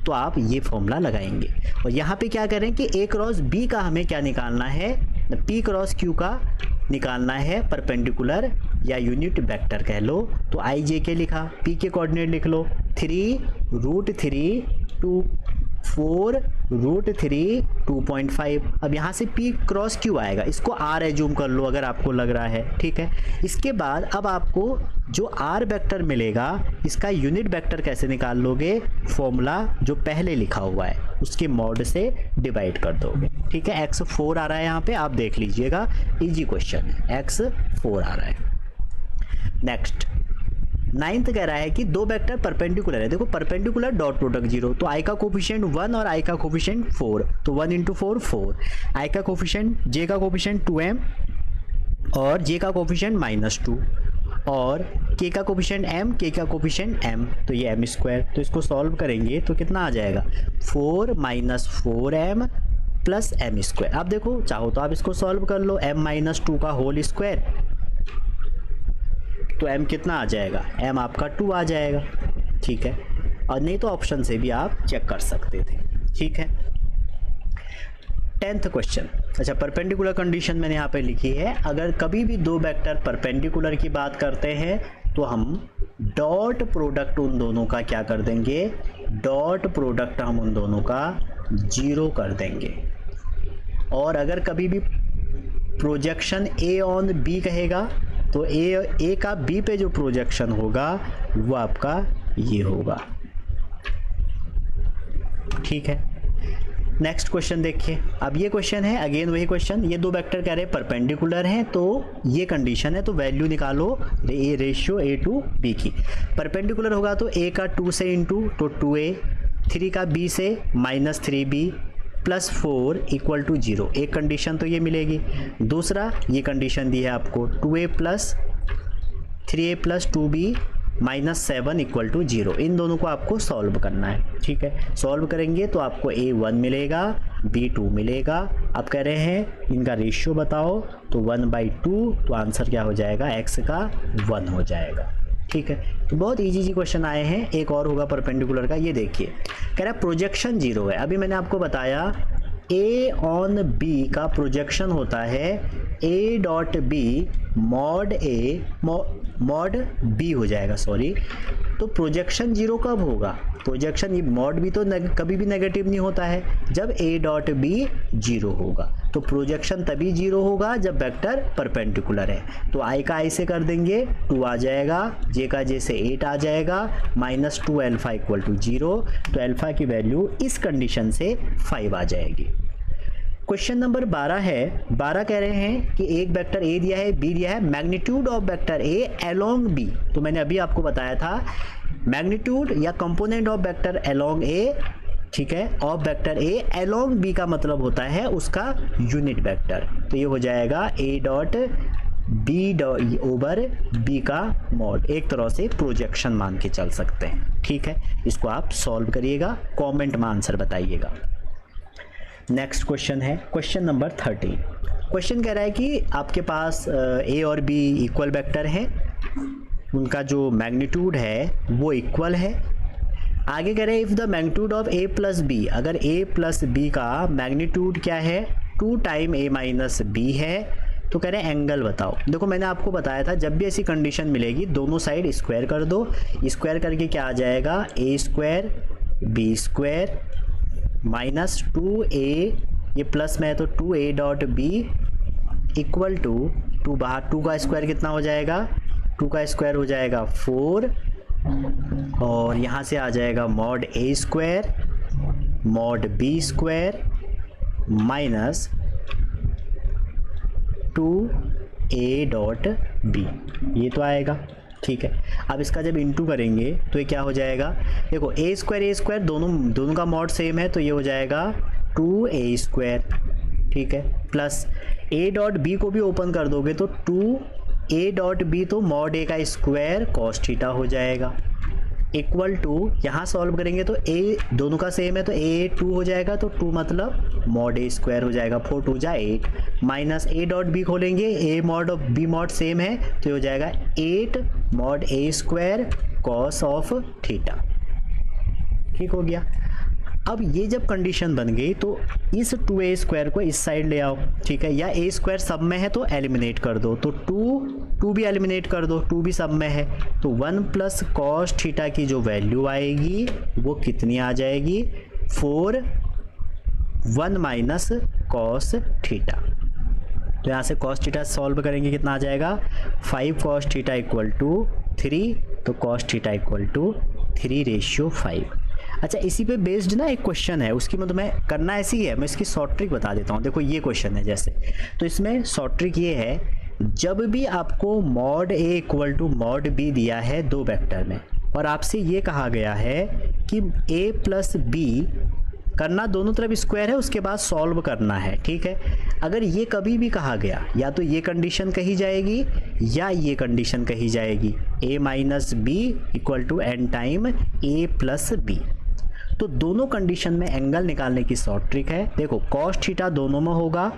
तो आप ये फॉर्मूला लगाएंगे। और यहाँ पे क्या करें कि ए क्रॉस बी का हमें क्या निकालना है? पी क्रॉस क्यू का निकालना है, परपेंडिकुलर या यूनिट वेक्टर कह लो। तो आई जे के लिखा, पी के कोऑर्डिनेट लिख लो 3√3 2 4√3 2.5। अब यहाँ से P क्रॉस क्यू आएगा, इसको R एज्यूम कर लो अगर आपको लग रहा है, ठीक है। इसके बाद अब आपको जो R वेक्टर मिलेगा इसका यूनिट वेक्टर कैसे निकाल लोगे? फॉर्मूला जो पहले लिखा हुआ है उसके मॉड से डिवाइड कर दोगे, ठीक है। x4 आ रहा है यहाँ पे, आप देख लीजिएगा, इजी क्वेश्चन है, x4 आ रहा है। नेक्स्ट 9th कह रहा है कि दो वेक्टर परपेंडिकुलर है। देखो परपेंडिकुलर डॉट प्रोडक्ट 0, तो आई का कोफिशिएंट 1 और आई का कोफिशिएंट 4, तो 1 × 4 4। आई का कोफिशिएंट, जे का कोफिशिएंट 2m और जे का कोफिशिएंट -2 और के का कोफिशिएंट m, के का कोफिशिएंट m, तो ये m²। तो इसको सॉल्व करेंगे तो कितना आ जाएगा? 4 - 4m + m²। आप देखो चाहो तो आप इसको सॉल्व कर लो, m - 2 का होल स्क्वायर, तो m कितना आ जाएगा? m आपका 2 आ जाएगा, ठीक है। और नहीं तो ऑप्शन से भी आप चेक कर सकते थे, ठीक है। 10th क्वेश्चन, अच्छा परपेंडिकुलर कंडीशन मैंने यहाँ पे लिखी है। अगर कभी भी दो वेक्टर परपेंडिकुलर की बात करते हैं तो हम डॉट प्रोडक्ट उन दोनों का क्या कर देंगे? डॉट प्रोडक्ट हम उन दोनों का 0 कर देंगे। और अगर कभी भी प्रोजेक्शन A ऑन B कहेगा तो ए का बी पे जो प्रोजेक्शन होगा वो आपका ये होगा, ठीक है। नेक्स्ट क्वेश्चन देखिए। अब ये क्वेश्चन है अगेन वही क्वेश्चन, ये दो वेक्टर कह रहे हैं परपेंडिकुलर हैं, तो ये कंडीशन है, तो वैल्यू निकालो ए रेशियो A to B की। परपेंडिकुलर होगा तो A का 2 से इंटू तो 2A, 3 का B से -3B +4 = 0। एक कंडीशन तो ये मिलेगी। दूसरा ये कंडीशन दी है आपको 2A + 3A + 2B -7 = 0। इन दोनों को आपको सॉल्व करना है, ठीक है। सॉल्व करेंगे तो आपको A1 मिलेगा, B2 मिलेगा। आप कह रहे हैं इनका रेशियो बताओ, तो 1/2, तो आंसर क्या हो जाएगा? x का 1 हो जाएगा, ठीक है। तो बहुत इजी क्वेश्चन आए हैं। एक और होगा परपेंडिकुलर का, ये देखिए कह रहा है प्रोजेक्शन 0 है। अभी मैंने आपको बताया A ऑन B का प्रोजेक्शन होता है A.B mod A mod B हो जाएगा, सॉरी। तो प्रोजेक्शन 0 कब होगा? प्रोजेक्शन ये मॉड भी तो कभी भी नेगेटिव नहीं होता है, जब A.B 0 होगा। तो प्रोजेक्शन तभी 0 होगा जब वेक्टर परपेंडिकुलर है। तो I का I से कर देंगे 2 आ जाएगा, J का J से 8 आ जाएगा, -2 अल्फा = 0। तो अल्फा की वैल्यू इस कंडीशन से 5 आ जाएगी। क्वेश्चन नंबर 12 है। 12 कह रहे हैं कि एक वेक्टर A दिया है, B दिया है, magnitude of vector A along B। तो मैंने अभी आपको बताया था मैग्नीट्यूड या component of vector along A, ठीक है, of vector A along B का मतलब होता है उसका यूनिट वेक्टर। तो ये हो जाएगा A.B/B का मॉड। एक तरह से प्रोजेक्शन मान के चल सकते हैं, ठीक है। इसको आप सॉल्व करिएगा, कमेंट में आंसर बताइएगा। नेक्स्ट क्वेश्चन है क्वेश्चन नंबर 13। क्वेश्चन कह रहा है कि आपके पास A और B इक्वल वेक्टर हैं, उनका जो मैग्नीट्यूड है वो इक्वल है। आगे कह रहे हैं if the magnitude of A + B, अगर A + B का मैग्नीट्यूड क्या है? 2 × A - B है, तो कह रहे हैं एंगल बताओ। देखो मैंने आपको बताया था जब भी ऐसी कंडीशन मिलेगी दोनों साइड स्क्वायर कर दो। स्क्वायर करके क्या आ जाएगा? A² B² -2A, ये प्लस में है तो 2A.B = 2 बाहर 2 का स्क्वायर कितना हो जाएगा? 2 का स्क्वायर हो जाएगा 4 और यहाँ से आ जाएगा mod A² mod B² -2A.B, ये तो आएगा, ठीक है। अब इसका जब इंटू करेंगे तो ये क्या हो जाएगा? देखो A² दोनों का मॉड सेम है, तो ये हो जाएगा 2A², ठीक है, प्लस A.B को भी ओपन कर दोगे तो 2 ए डॉट बी तो मॉड ए का स्क्वायर कॉस थीटा हो जाएगा, इक्वल टू यहाँ सॉल्व करेंगे तो ए दोनों का सेम है तो ए 2 हो जाएगा, तो 2 मतलब मॉड ए स्क्वायर हो जाएगा, 4 2 जा 8, माइनस ए डॉट बी खोलेंगे, A mod of B mod same है तो हो जाएगा 8 mod A square cos of theta. ठीक हो गया। अब ये जब कंडीशन बन गई तो इस 2a स्क्वायर को इस साइड ले आओ, ठीक है, या a स्क्वायर सब में है तो एलिमिनेट कर दो, तो 2 भी एलिमिनेट कर दो, 2 भी सब में है तो 1 प्लस कॉस थीटा की जो वैल्यू आएगी वो कितनी आ जाएगी, 4 1 माइनस कॉस थीटा। तो यहाँ से कॉस थीटा सॉल्व करेंगे कितना आ जाएगा, 5 कॉस थीटा इक्वल टू 3, तो कॉस थीटा इक्वल टू 3:5। अच्छा, इसी पे बेस्ड ना एक क्वेश्चन है, उसकी मतलब मैं करना ऐसी ही है, मैं इसकी शॉर्ट ट्रिक बता देता हूँ। देखो ये क्वेश्चन है जैसे, तो इसमें शॉर्ट ट्रिक ये है, जब भी आपको mod A equal to mod B दिया है दो वेक्टर में और आपसे ये कहा गया है कि ए प्लस बी करना दोनों तरफ स्क्वायर है, उसके बाद सॉल्व करना है, ठीक है। अगर ये कभी भी कहा गया या तो ये कंडीशन कही जाएगी या ये कंडीशन कही जाएगी, a minus B equal to n time a plus B, तो दोनों कंडीशन में एंगल निकालने की शॉर्ट ट्रिक है। देखो कॉस थीटा दोनों में होगा,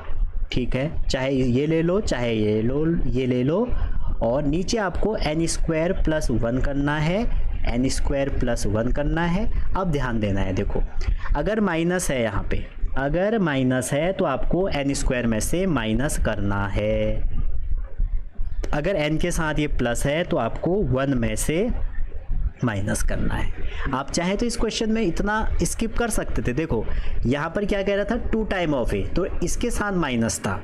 ठीक है, चाहे ये ले लो चाहे ये ले लो, और नीचे आपको n स्क्वायर प्लस 1 करना है, n स्क्वायर प्लस 1 करना है। अब ध्यान देना है, देखो अगर माइनस है यहाँ पे, अगर माइनस है तो आपको n स्क्वायर में से माइनस करना है, अगर n के साथ ये प्लस है तो आपको 1 में से माइनस करना है। आप चाहे तो इस क्वेश्चन में इतना स्किप कर सकते थे। देखो यहाँ पर क्या कह रहा था, 2 टाइम ऑफ ए, तो इसके साथ माइनस था,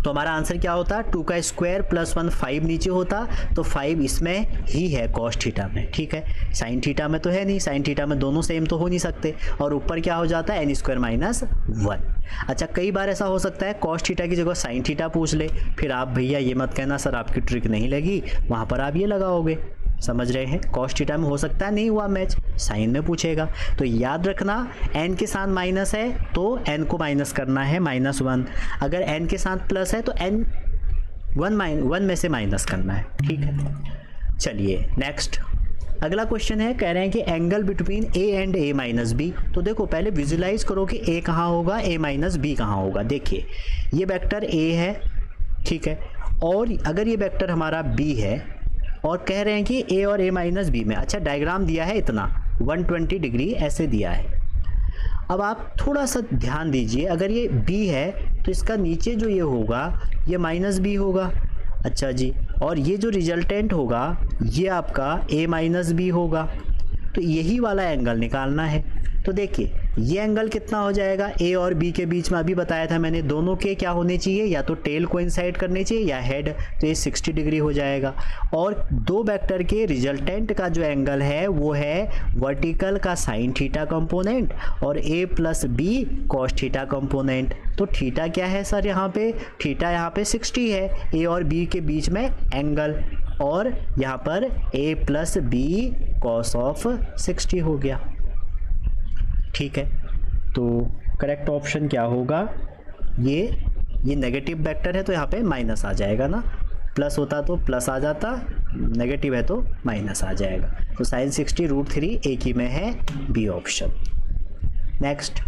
तो हमारा आंसर क्या होता, 2 का स्क्वायर प्लस 1 5 नीचे होता, तो 5 इसमें ही है कॉस थीटा में, ठीक है। साइन थीटा में तो है नहीं, साइन थीटा में दोनों सेम तो हो नहीं सकते, और ऊपर क्या हो जाता है n स्क्वायर माइनस 1। अच्छा, कई बार ऐसा हो सकता है कॉस थीटा की जगह साइन थीटा पूछ ले, फिर आप भैया ये मत कहना सर आपकी ट्रिक नहीं लगी, वहाँ पर आप ये लगाओगे, समझ रहे हैं। कॉस थीटा में हो सकता है नहीं हुआ मैच, साइन में पूछेगा, तो याद रखना n के साथ माइनस है तो n को माइनस करना है -1, अगर n के साथ प्लस है तो n 1 में से माइनस करना है, ठीक है। चलिए नेक्स्ट अगला क्वेश्चन है, कह रहे हैं कि angle between a and a minus B. तो देखो पहले विजुलाइज करो कि a कहाँ होगा, a माइनस बी कहाँ होगा। देखिए ये वेक्टर a है, ठीक है, और अगर ये वेक्टर हमारा b है और कह रहे हैं कि a और a माइनस बी में, अच्छा डायग्राम दिया है इतना 120 डिग्री ऐसे दिया है। अब आप थोड़ा सा ध्यान दीजिए, अगर ये b है तो इसका नीचे जो ये होगा ये माइनस बी होगा, अच्छा जी, और ये जो रिजल्टेंट होगा ये आपका a माइनस बी होगा, तो यही वाला एंगल निकालना है। तो देखिए ये एंगल कितना हो जाएगा, a और b के बीच में अभी बताया था मैंने, दोनों के क्या होने चाहिए, या तो टेल कोइंसाइड करने चाहिए या हेड, तो ये 60 डिग्री हो जाएगा। और दो वेक्टर के रिजल्टेंट का जो एंगल है वो है वर्टिकल का साइन थीटा कंपोनेंट और a plus B cos theta component. तो थीटा क्या है सर, यहाँ पे थीटा यहाँ पे 60 है, a और b के बीच में एंगल, और यहाँ पर a plus B cos of 60 हो गया, ठीक है। तो करेक्ट ऑप्शन क्या होगा, ये नेगेटिव वेक्टर है तो यहाँ पे माइनस आ जाएगा ना, प्लस होता तो प्लस आ जाता, नेगेटिव है तो माइनस आ जाएगा, तो साइन 60√3 एक ही में है, बी ऑप्शन। नेक्स्ट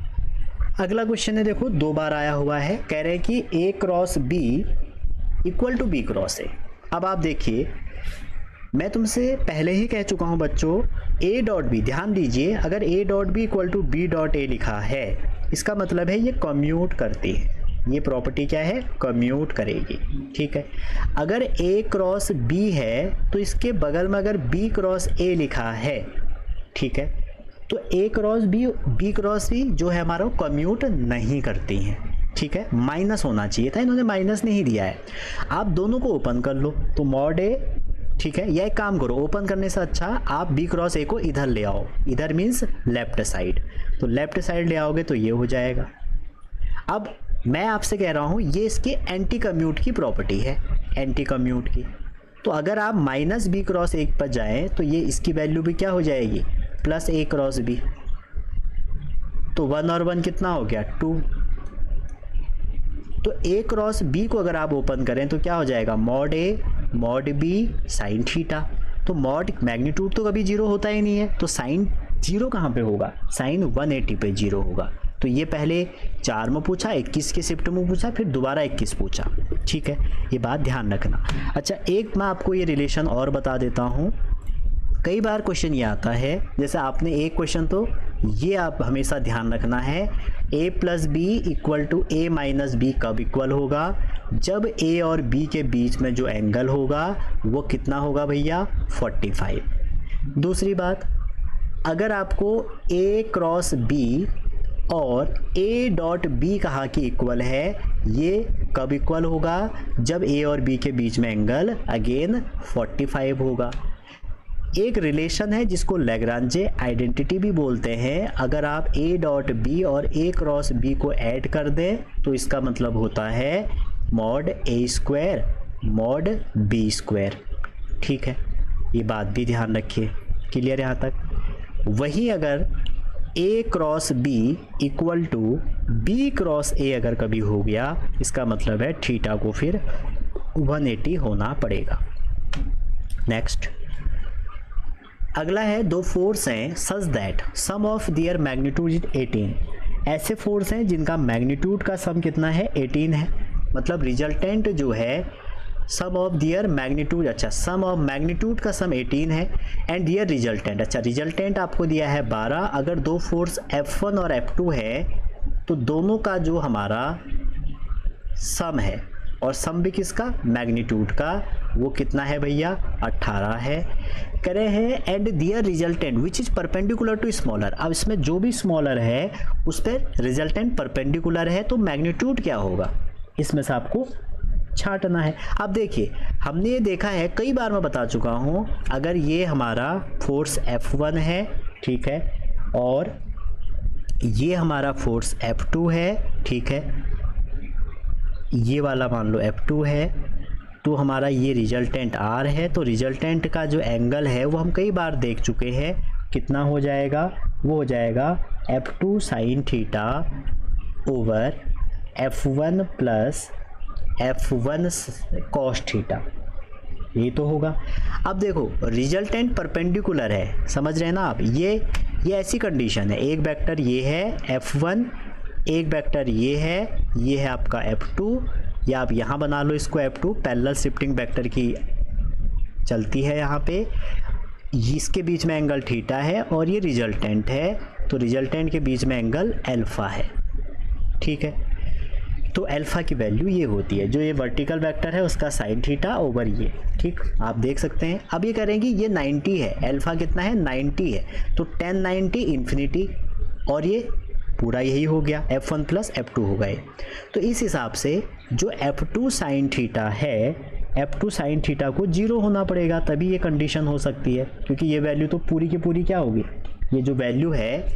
अगला क्वेश्चन है, देखो 2 बार आया हुआ है, कह रहे हैं कि a cross b equal to b cross a। अब आप देखिए मैं तुमसे पहले ही कह चुका हूं बच्चों, a डॉट बी, ध्यान दीजिए, अगर a dot B equal to b dot a लिखा है इसका मतलब है ये कम्यूट करती है, ये प्रॉपर्टी क्या है, कम्यूट करेगी, ठीक है। अगर a क्रॉस b है तो इसके बगल में अगर b क्रॉस a लिखा है, ठीक है, तो a cross b cross c जो है हमारा कम्यूट नहीं करती हैं, ठीक है। माइनस होना चाहिए था, इन्होंने माइनस नहीं दिया है। आप दोनों को ओपन कर लो तो मॉड a, ठीक है, या एक काम करो, ओपन करने से अच्छा आप b क्रॉस a को इधर ले आओ, इधर मीन्स लेफ्ट साइड, तो लेफ्ट साइड ले आओगे तो ये हो जाएगा। अब मैं आपसे कह रहा हूँ ये इसके एंटी कम्यूट की प्रॉपर्टी है, एंटी कम्यूट की, तो अगर आप माइनस बी क्रॉस a पर जाएं तो ये इसकी वैल्यू भी क्या हो जाएगी, प्लस a क्रॉस b, तो 1 और 1 कितना हो गया, 2, तो a क्रॉस b को अगर आप ओपन करें तो क्या हो जाएगा, mod a mod B sine theta. तो मॉड मैग्नीट्यूड तो कभी जीरो होता ही नहीं है, तो साइन जीरो कहाँ पे होगा, साइन 180 पे जीरो होगा। तो ये पहले 4 में पूछा, 21 के शिफ्ट में पूछा, फिर दोबारा 21 पूछा। ठीक है, ये बात ध्यान रखना। अच्छा, एक मैं आपको ये रिलेशन और बता देता हूँ। कई बार क्वेश्चन ये आता है, जैसे आपने एक क्वेश्चन, तो ये आप हमेशा ध्यान रखना है, a plus B equal to a minus B कब इक्वल होगा, जब a और b के बीच में जो एंगल होगा वो कितना होगा भैया, 45। दूसरी बात, अगर आपको a क्रॉस b और a डॉट b कहा कि इक्वल है, ये कब इक्वल होगा, जब a और b के बीच में एंगल अगेन 45 होगा। एक रिलेशन है जिसको लैग्रांजे आइडेंटिटी भी बोलते हैं। अगर आप a डॉट b और a क्रॉस b को ऐड कर दें तो इसका मतलब होता है mod a square mod b square. ठीक है, ये बात भी ध्यान रखिए। क्लियर यहाँ तक। वही अगर a cross b equal to b cross a अगर कभी हो गया, इसका मतलब है थीटा को फिर 180 होना पड़ेगा। नेक्स्ट, अगला है, दो फोर्स हैं such that sum of their magnitude is 18। ऐसे फोर्स हैं जिनका मैग्नीट्यूड का सम कितना है, 18 है। मतलब रिजल्टेंट जो है सम ऑफ दियर मैग्नीट्यूड, अच्छा सम ऑफ मैग्नीट्यूड का सम 18 है एंड दियर रिजल्टेंट, अच्छा रिजल्टेंट आपको दिया है 12। अगर दो फोर्स F1 और F2 है तो दोनों का जो हमारा सम है, और सम भी किसका, मैग्नीट्यूड का, वो कितना है भैया, 18 है। करे हैं and their resultant which is perpendicular to smaller. अब इसमें जो भी स्मॉलर है उस पर रिजल्टेंट परपेंडिकुलर है, तो मैग्नीट्यूड क्या होगा, इसमें से आपको छांटना है। अब देखिए, हमने ये देखा है, कई बार मैं बता चुका हूँ, अगर ये हमारा फोर्स F1 है, ठीक है, और ये हमारा फोर्स F2 है, ठीक है, ये वाला मान लो F2 है, तो हमारा ये रिजल्टेंट R है। तो रिजल्टेंट का जो एंगल है वो हम कई बार देख चुके हैं, कितना हो जाएगा, वो हो जाएगा F2 sine theta over F1 plus F1 cos theta, ये तो होगा। अब देखो, रिजल्टेंट परपेंडिकुलर है, समझ रहे हैं ना आप, ये ऐसी कंडीशन है, एक वेक्टर ये है F1, एक वेक्टर ये है आपका F2, या आप यहाँ बना लो इसको F2, पैरेलल शिफ्टिंग वेक्टर की चलती है यहाँ पे, इसके बीच में एंगल थीटा है और ये रिजल्टेंट है, तो रिजल्टेंट के बीच में एंगल अल्फा है। ठीक है, तो अल्फा की वैल्यू ये होती है, जो ये वर्टिकल वेक्टर है उसका साइन थीटा ओवर ये, ठीक, आप देख सकते हैं। अब ये करेंगे, ये 90 है, अल्फा कितना है, 90 है, तो 10 90 इन्फिनिटी, और ये पूरा यही हो गया, F1 प्लस F2 हो गए। तो इस हिसाब से जो F2 साइन थीटा है, F2 साइन थीटा को 0 होना पड़ेगा, तभी ये कंडीशन हो सकती है, क्योंकि ये वैल्यू तो पूरी की पूरी क्या होगी, ये जो वैल्यू है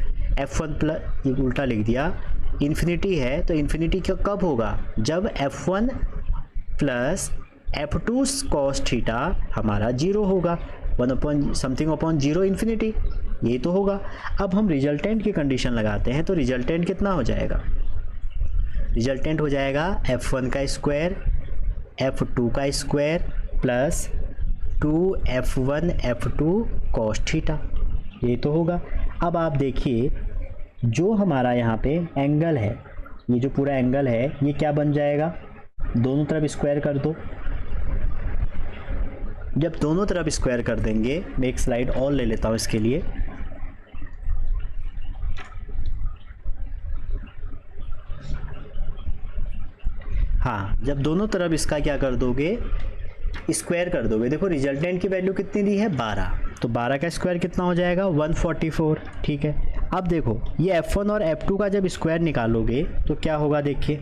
F1 प्लस, ये उल्टा लिख दिया, इन्फिनिटी है, तो इन्फिनिटी कब होगा, जब F1 plus F2 cos theta हमारा 0 होगा, 1/समथिंग/0 इन्फिनिटी, ये तो होगा। अब हम रिजल्टेंट की कंडीशन लगाते हैं, तो रिजल्टेंट कितना हो जाएगा, रिजल्टेंट हो जाएगा F1 का स्क्वायर F2 का square plus 2F1 F2 cos theta, ये तो होगा। अब आप देखिए, जो हमारा यहाँ पे एंगल है, ये जो पूरा एंगल है, ये क्या बन जाएगा, दोनों तरफ स्क्वायर कर दो। जब दोनों तरफ स्क्वायर कर देंगे, मैं एक स्लाइड और ले लेता हूँ इसके लिए, हाँ, जब दोनों तरफ इसका क्या कर दोगे, स्क्वायर कर दोगे। देखो रिजल्टेंट की वैल्यू कितनी दी है, 12, तो 12 का स्क्वायर कितना हो जाएगा, 144। ठीक है, अब देखो ये F1 और F2 का जब स्क्वायर निकालोगे तो क्या होगा, देखिए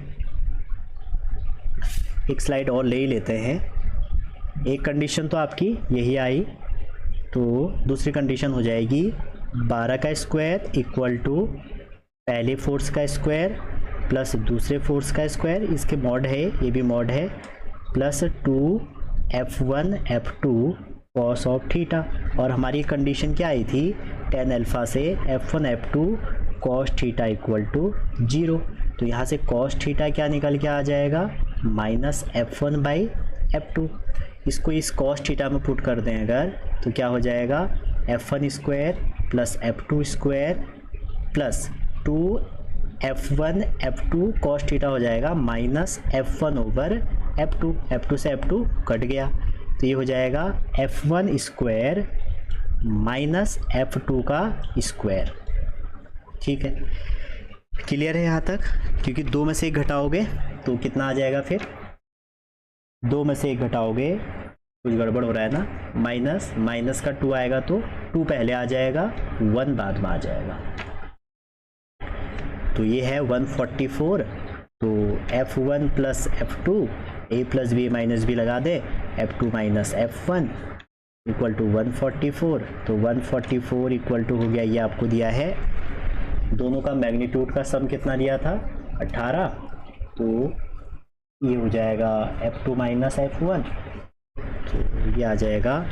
एक स्लाइड और ले ही लेते हैं। एक कंडीशन तो आपकी यही आई, तो दूसरी कंडीशन हो जाएगी 12 का स्क्वायर इक्वल टू पहले फोर्स का स्क्वायर प्लस दूसरे फोर्स का स्क्वायर, इसके मॉड है, ये भी मॉड है, plus 2F1 F2 cos of theta. और हमारी कंडीशन क्या आई थी, tan अल्फ़ा से F1 F2 cos theta equal to 0। तो यहाँ से कॉस थीटा क्या निकल के आ जाएगा, -F1/F2। इसको इस कॉस थीटा में पुट कर दें अगर, तो क्या हो जाएगा f1 square plus f2 square plus 2f1 f2 cos theta हो जाएगा माइनस f1 ओवर f2 से f2 कट गया, तो ये हो जाएगा f1 स्क्वायर माइनस f2 का स्क्वायर। ठीक है, क्लियर है यहाँ तक? क्योंकि 2 में से 1 घटाओगे तो कितना आ जाएगा, फिर 2 में से 1 घटाओगे, कुछ गड़बड़ हो रहा है ना, माइनस का 2 आएगा तो 2 पहले आ जाएगा, 1 बाद में आ जाएगा, तो ये है 144। तो f1 plus f2 a plus B minus B लगा दे, f2 minus f1 equal to 144। तो 144 इक्वल टू हो गया, ये आपको दिया है, दोनों का मैग्नीट्यूड का सम कितना दिया था 18, तो ये हो जाएगा f2 माइनस f1, तो ये आ जाएगा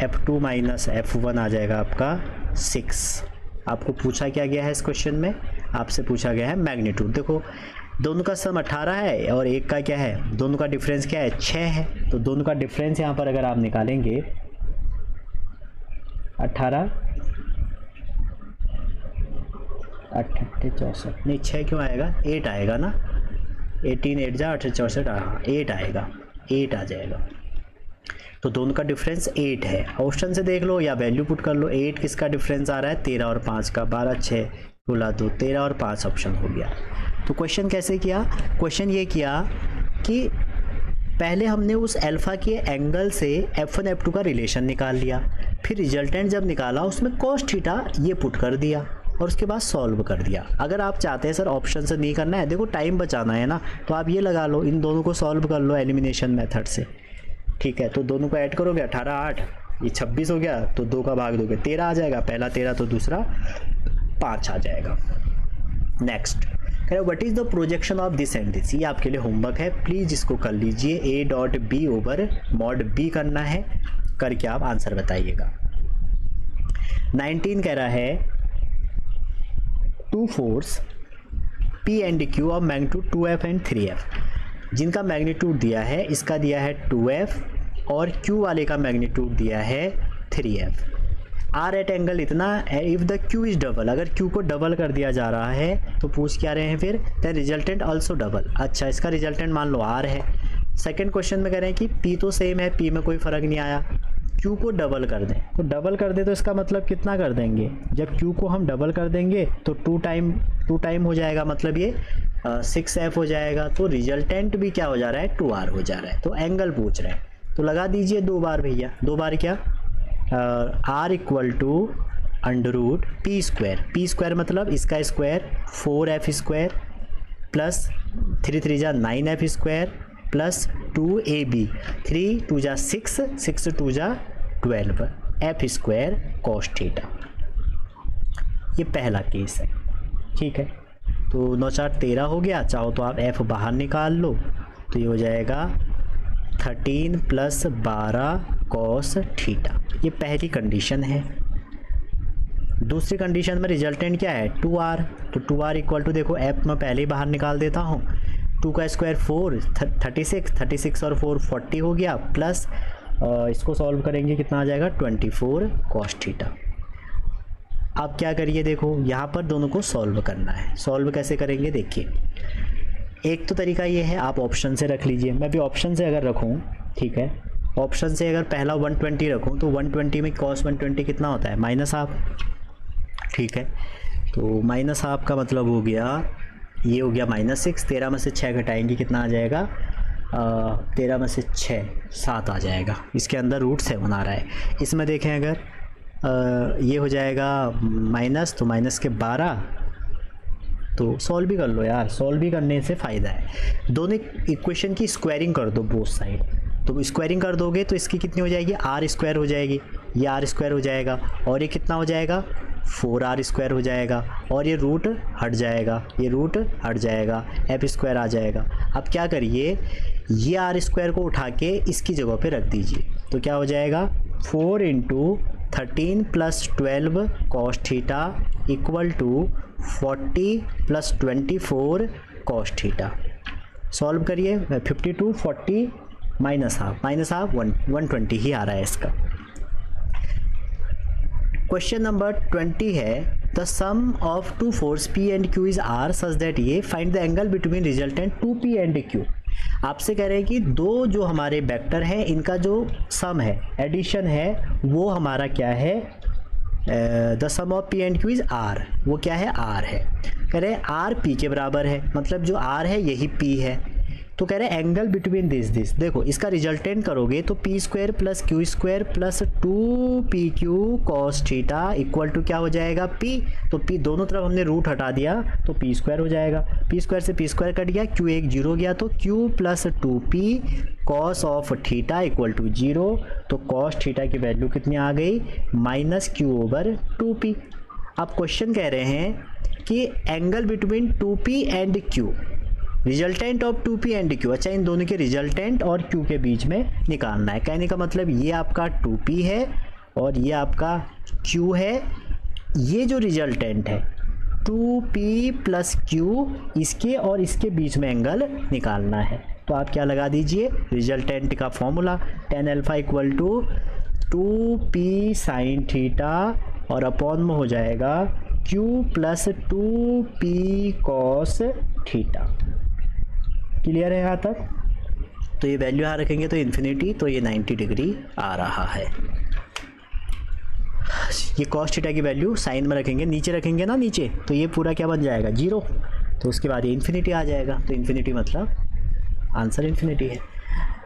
f2 माइनस f1 आ जाएगा आपका 6। आपको पूछा क्या गया है इस क्वेश्चन में, आपसे पूछा गया है मैग्नीट्यूड। देखो दोनों का सम 18 है और एक का क्या है, दोनों का डिफरेंस क्या है 6 है, तो दोनों का डिफरेंस यहाँ पर अगर आप निकालेंगे 18 64 नहीं 6 क्यों आएगा, 8 आएगा ना, 18 8 जा 8 64, हाँ 8 आएगा, 8 आ जाएगा। तो दोनों का डिफरेंस 8 है, ऑप्शन से देख लो या वैल्यू पुट कर लो। 8 किसका डिफरेंस आ रहा है, 13 और 5 का, 12 6 16 2 13 और 5 ऑप्शन हो गया। तो क्वेश्चन कैसे किया, क्वेश्चन ये किया कि पहले हमने उस अल्फ़ा के एंगल से f1 f2 का रिलेशन निकाल लिया, फिर रिजल्टेंट जब निकाला उसमें cos थीटा ये पुट कर दिया और उसके बाद सॉल्व कर दिया। अगर आप चाहते हैं सर ऑप्शन से नहीं करना है, देखो टाइम बचाना है ना, तो आप ये लगा लो, इन दोनों को सॉल्व कर लो एलिमिनेशन मेथड से। ठीक है, तो दोनों को ऐड करोगे 18 8, ये 26 हो गया, तो 2 का भाग दोगे 13 आ जाएगा, पहला 13 तो दूसरा 5 आ जाएगा। नेक्स्ट कह रहे what is the projection of this and this, ये आपके लिए होमवर्क है, प्लीज़ इसको कर लीजिए। A dot B over mod B करना है, करके आप आंसर बताइएगा। 19 कह रहा है 2 force P and Q of magnitude 2F and 3F, जिनका मैग्नीट्यूड दिया है, इसका दिया है 2F और Q वाले का मैग्नीट्यूड दिया है 3F। आर एट एंगल इतना, if the Q is double, अगर Q को डबल कर दिया जा रहा है तो पूछ क्या रहे हैं फिर, द रिजल्टेंट ऑल्सो डबल। अच्छा, इसका रिजल्टेंट मान लो R है। सेकंड क्वेश्चन में कह रहे हैं कि P तो सेम है, P में कोई फ़र्क नहीं आया, Q को डबल कर दें, तो डबल कर दे तो इसका मतलब कितना कर देंगे, जब Q को हम डबल कर देंगे तो 2 टाइम हो जाएगा, मतलब ये 6F हो जाएगा। तो रिजल्टेंट भी क्या हो जा रहा है, 2R हो जा रहा है। तो एंगल पूछ रहे हैं, तो लगा दीजिए 2 बार भैया, 2 बार क्या, R equal to under root P square मतलब इसका स्क्वायर 4F स्क्वायर प्लस 3 3 जा 9F स्क्वायर प्लस 2AB, 3 2 जा 6 6 2 जा 12 F स्क्वायर कॉस थीटा। ये पहला केस है। ठीक है, तो 9 4 13 हो गया, चाहो तो आप F बाहर निकाल लो, तो ये हो जाएगा 13 प्लस 12 कॉस थीटा। ये पहली कंडीशन है। दूसरी कंडीशन में रिजल्टेंट क्या है 2R, तो 2R इक्वल टू देखो F में पहले ही बाहर निकाल देता हूँ, 2 का स्क्वायर 4 36 और 4 40 हो गया, प्लस इसको सॉल्व करेंगे कितना आ जाएगा 24 कॉस थीटा। अब क्या करिए, देखो यहाँ पर दोनों को सॉल्व करना है। सॉल्व कैसे करेंगे देखिए, एक तो तरीका ये है आप ऑप्शन से रख लीजिए, मैं भी ऑप्शन से अगर रखूँ, ठीक है, ऑप्शन से अगर पहला 120 रखूँ तो 120 में cos 120 कितना होता है -1/2। ठीक है, तो -1/2 का मतलब हो गया, ये हो गया -6, 13 में से 6 घटाएंगे कितना आ जाएगा, 13 में से 6 7 आ जाएगा। इसके अंदर √7 आ रहा है। इसमें देखें अगर ये हो जाएगा माइनस, तो माइनस के 12, तो सॉल्व भी कर लो यार, सॉल्व भी करने से फ़ायदा है। दोनों इक्वेशन की स्क्वायरिंग कर दो बोथ साइड, तो स्क्वायरिंग कर दोगे तो इसकी कितनी हो जाएगी, R स्क्वायर हो जाएगी, ये R स्क्वायर हो जाएगा, और ये कितना हो जाएगा 4R स्क्वायर हो जाएगा, और ये रूट हट जाएगा, ये रूट हट जाएगा, F स्क्वायर आ जाएगा। अब क्या करिए, ये R स्क्वायर को उठा के इसकी जगह पे रख दीजिए, तो क्या हो जाएगा 4 × 13 + 12 cos theta equal to 40 + 24 cos theta. Solve करिए, 52 40 माइनस हाफ 120 ही आ रहा है इसका। क्वेश्चन नंबर 20 है the sum of two force P and Q is R such that ये find the angle between resultant 2P and Q। आपसे कह रहे हैं कि दो जो हमारे वेक्टर हैं इनका जो सम है, एडिशन है, वो हमारा क्या है, the sum of P and Q is R, वो क्या है, R है। कह रहे हैं R P के बराबर है, मतलब जो R है यही P है। तो कह रहे हैं एंगल बिटवीन दिस देखो इसका रिजल्टेंट करोगे तो P square plus Q square plus 2PQ cos theta equal to क्या हो जाएगा, P। तो P दोनों तरफ हमने रूट हटा दिया तो P स्क्वायर हो जाएगा, P स्क्वायर से P स्क्वायर कट गया, Q एक जीरो गया तो Q plus 2P cos of theta equal to 0। तो कॉस थीटा की वैल्यू कितनी आ गई, माइनस Q ओवर 2P। अब क्वेश्चन कह रहे हैं कि angle between 2P and Q, resultant of 2P and Q। अच्छा, इन दोनों के रिजल्टेंट और Q के बीच में निकालना है। कहने का मतलब ये आपका 2P है और ये आपका Q है। ये जो रिजल्टेंट है 2P प्लस Q, इसके और इसके बीच में एंगल निकालना है। तो आप क्या लगा दीजिए, रिजल्टेंट का formula tan alpha equal to 2P sine theta और अपॉन में हो जाएगा Q plus 2P cos theta. Clear है यहाँ तक? तो ये वैल्यू यहाँ रखेंगे तो इन्फिनिटी, तो ये 90 डिग्री आ रहा है। ये कॉस थीटा की वैल्यू साइन में रखेंगे, नीचे रखेंगे ना नीचे, तो ये पूरा क्या बन जाएगा, 0। तो उसके बाद ये इन्फिनिटी आ जाएगा। तो इन्फिनिटी मतलब आंसर इन्फिनिटी है।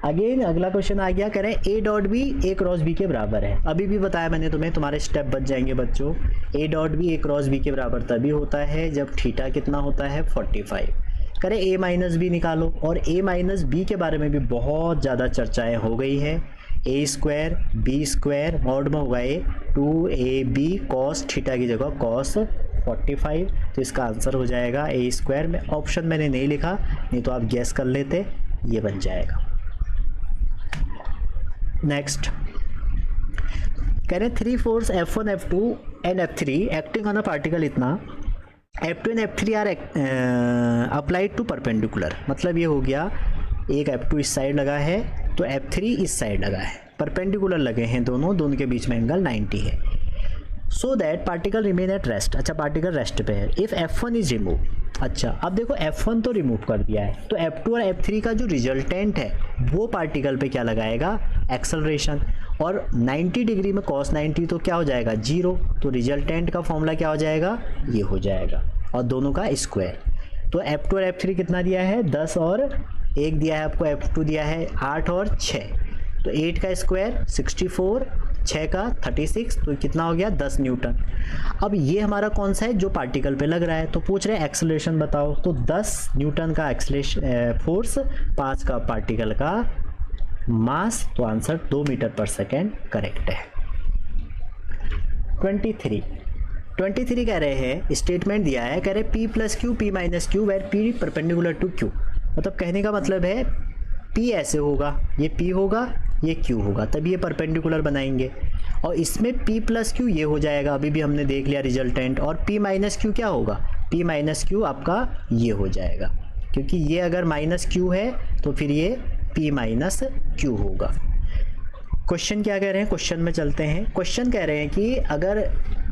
अगेन अगला क्वेश्चन आ गया, कह रहे हैं A dot B A cross B के बराबर है। अभी भी बताया मैंने तुम्हें, तुम्हारे स्टेप बच जाएंगे बच्चों। A dot B A cross B के बराबर तभी होता है जब थीटा कितना होता है, 45। करें ए माइनस बी निकालो, और ए माइनस बी के बारे में भी बहुत ज़्यादा चर्चाएं हो गई हैं। ए स्क्वायर बी स्क्वायर मॉड में होगा ए 2AB कॉस थीटा की जगह कॉस 45। तो इसका आंसर हो जाएगा ए स्क्वायर। में ऑप्शन मैंने नहीं लिखा, नहीं तो आप गैस कर लेते, ये बन जाएगा। नेक्स्ट कह रहे हैं 3 force F1 F2 and F3 acting on a particle इतना F2 and F3 are applied to perpendicular. मतलब ये हो गया, एक F2 इस साइड लगा है तो F3 इस साइड लगा है, परपेंडिकुलर लगे हैं दोनों के बीच में एंगल 90 है। So that particle remain at rest. अच्छा, पार्टिकल रेस्ट पे है। इफ़ F1 इज रिमूव, अच्छा अब देखो F1 तो रिमूव कर दिया है, तो F2 और F3 का जो रिजल्टेंट है वो पार्टिकल पे क्या लगाएगा, एक्सेलरेशन। और 90 डिग्री में cos 90 तो क्या हो जाएगा, 0। तो रिजल्टेंट का फॉर्मूला क्या हो जाएगा, ये हो जाएगा, और दोनों का स्क्वायर। तो F2 और F3 कितना दिया है, 10 और 1 दिया है आपको, F2 दिया है 8 और 6। तो 8 का स्क्वायर 64, 6 का 36, तो कितना हो गया, 10 न्यूटन। अब ये हमारा कौन सा है, जो पार्टिकल पे लग रहा है। तो पूछ रहे हैं एक्सेलरेशन बताओ, तो 10 न्यूटन का एक्सेलरेशन फोर्स, 5 का पार्टिकल का मास, तो आंसर 2 मीटर पर सेकेंड करेक्ट है। 23 कह रहे हैं, स्टेटमेंट दिया है, कह रहे P plus Q P minus Q where P perpendicular to Q। मतलब कहने का मतलब है P ऐसे होगा, ये P होगा, ये Q होगा, तभी ये परपेंडिकुलर बनाएंगे। और इसमें P प्लस क्यू ये हो जाएगा, अभी भी हमने देख लिया रिजल्टेंट। और P माइनस क्यू क्या होगा, P माइनस क्यू आपका ये हो जाएगा, क्योंकि ये अगर माइनस क्यू है तो फिर ये P माइनस क्यू होगा। क्वेश्चन क्या कह रहे हैं, क्वेश्चन में चलते हैं। क्वेश्चन कह रहे हैं कि अगर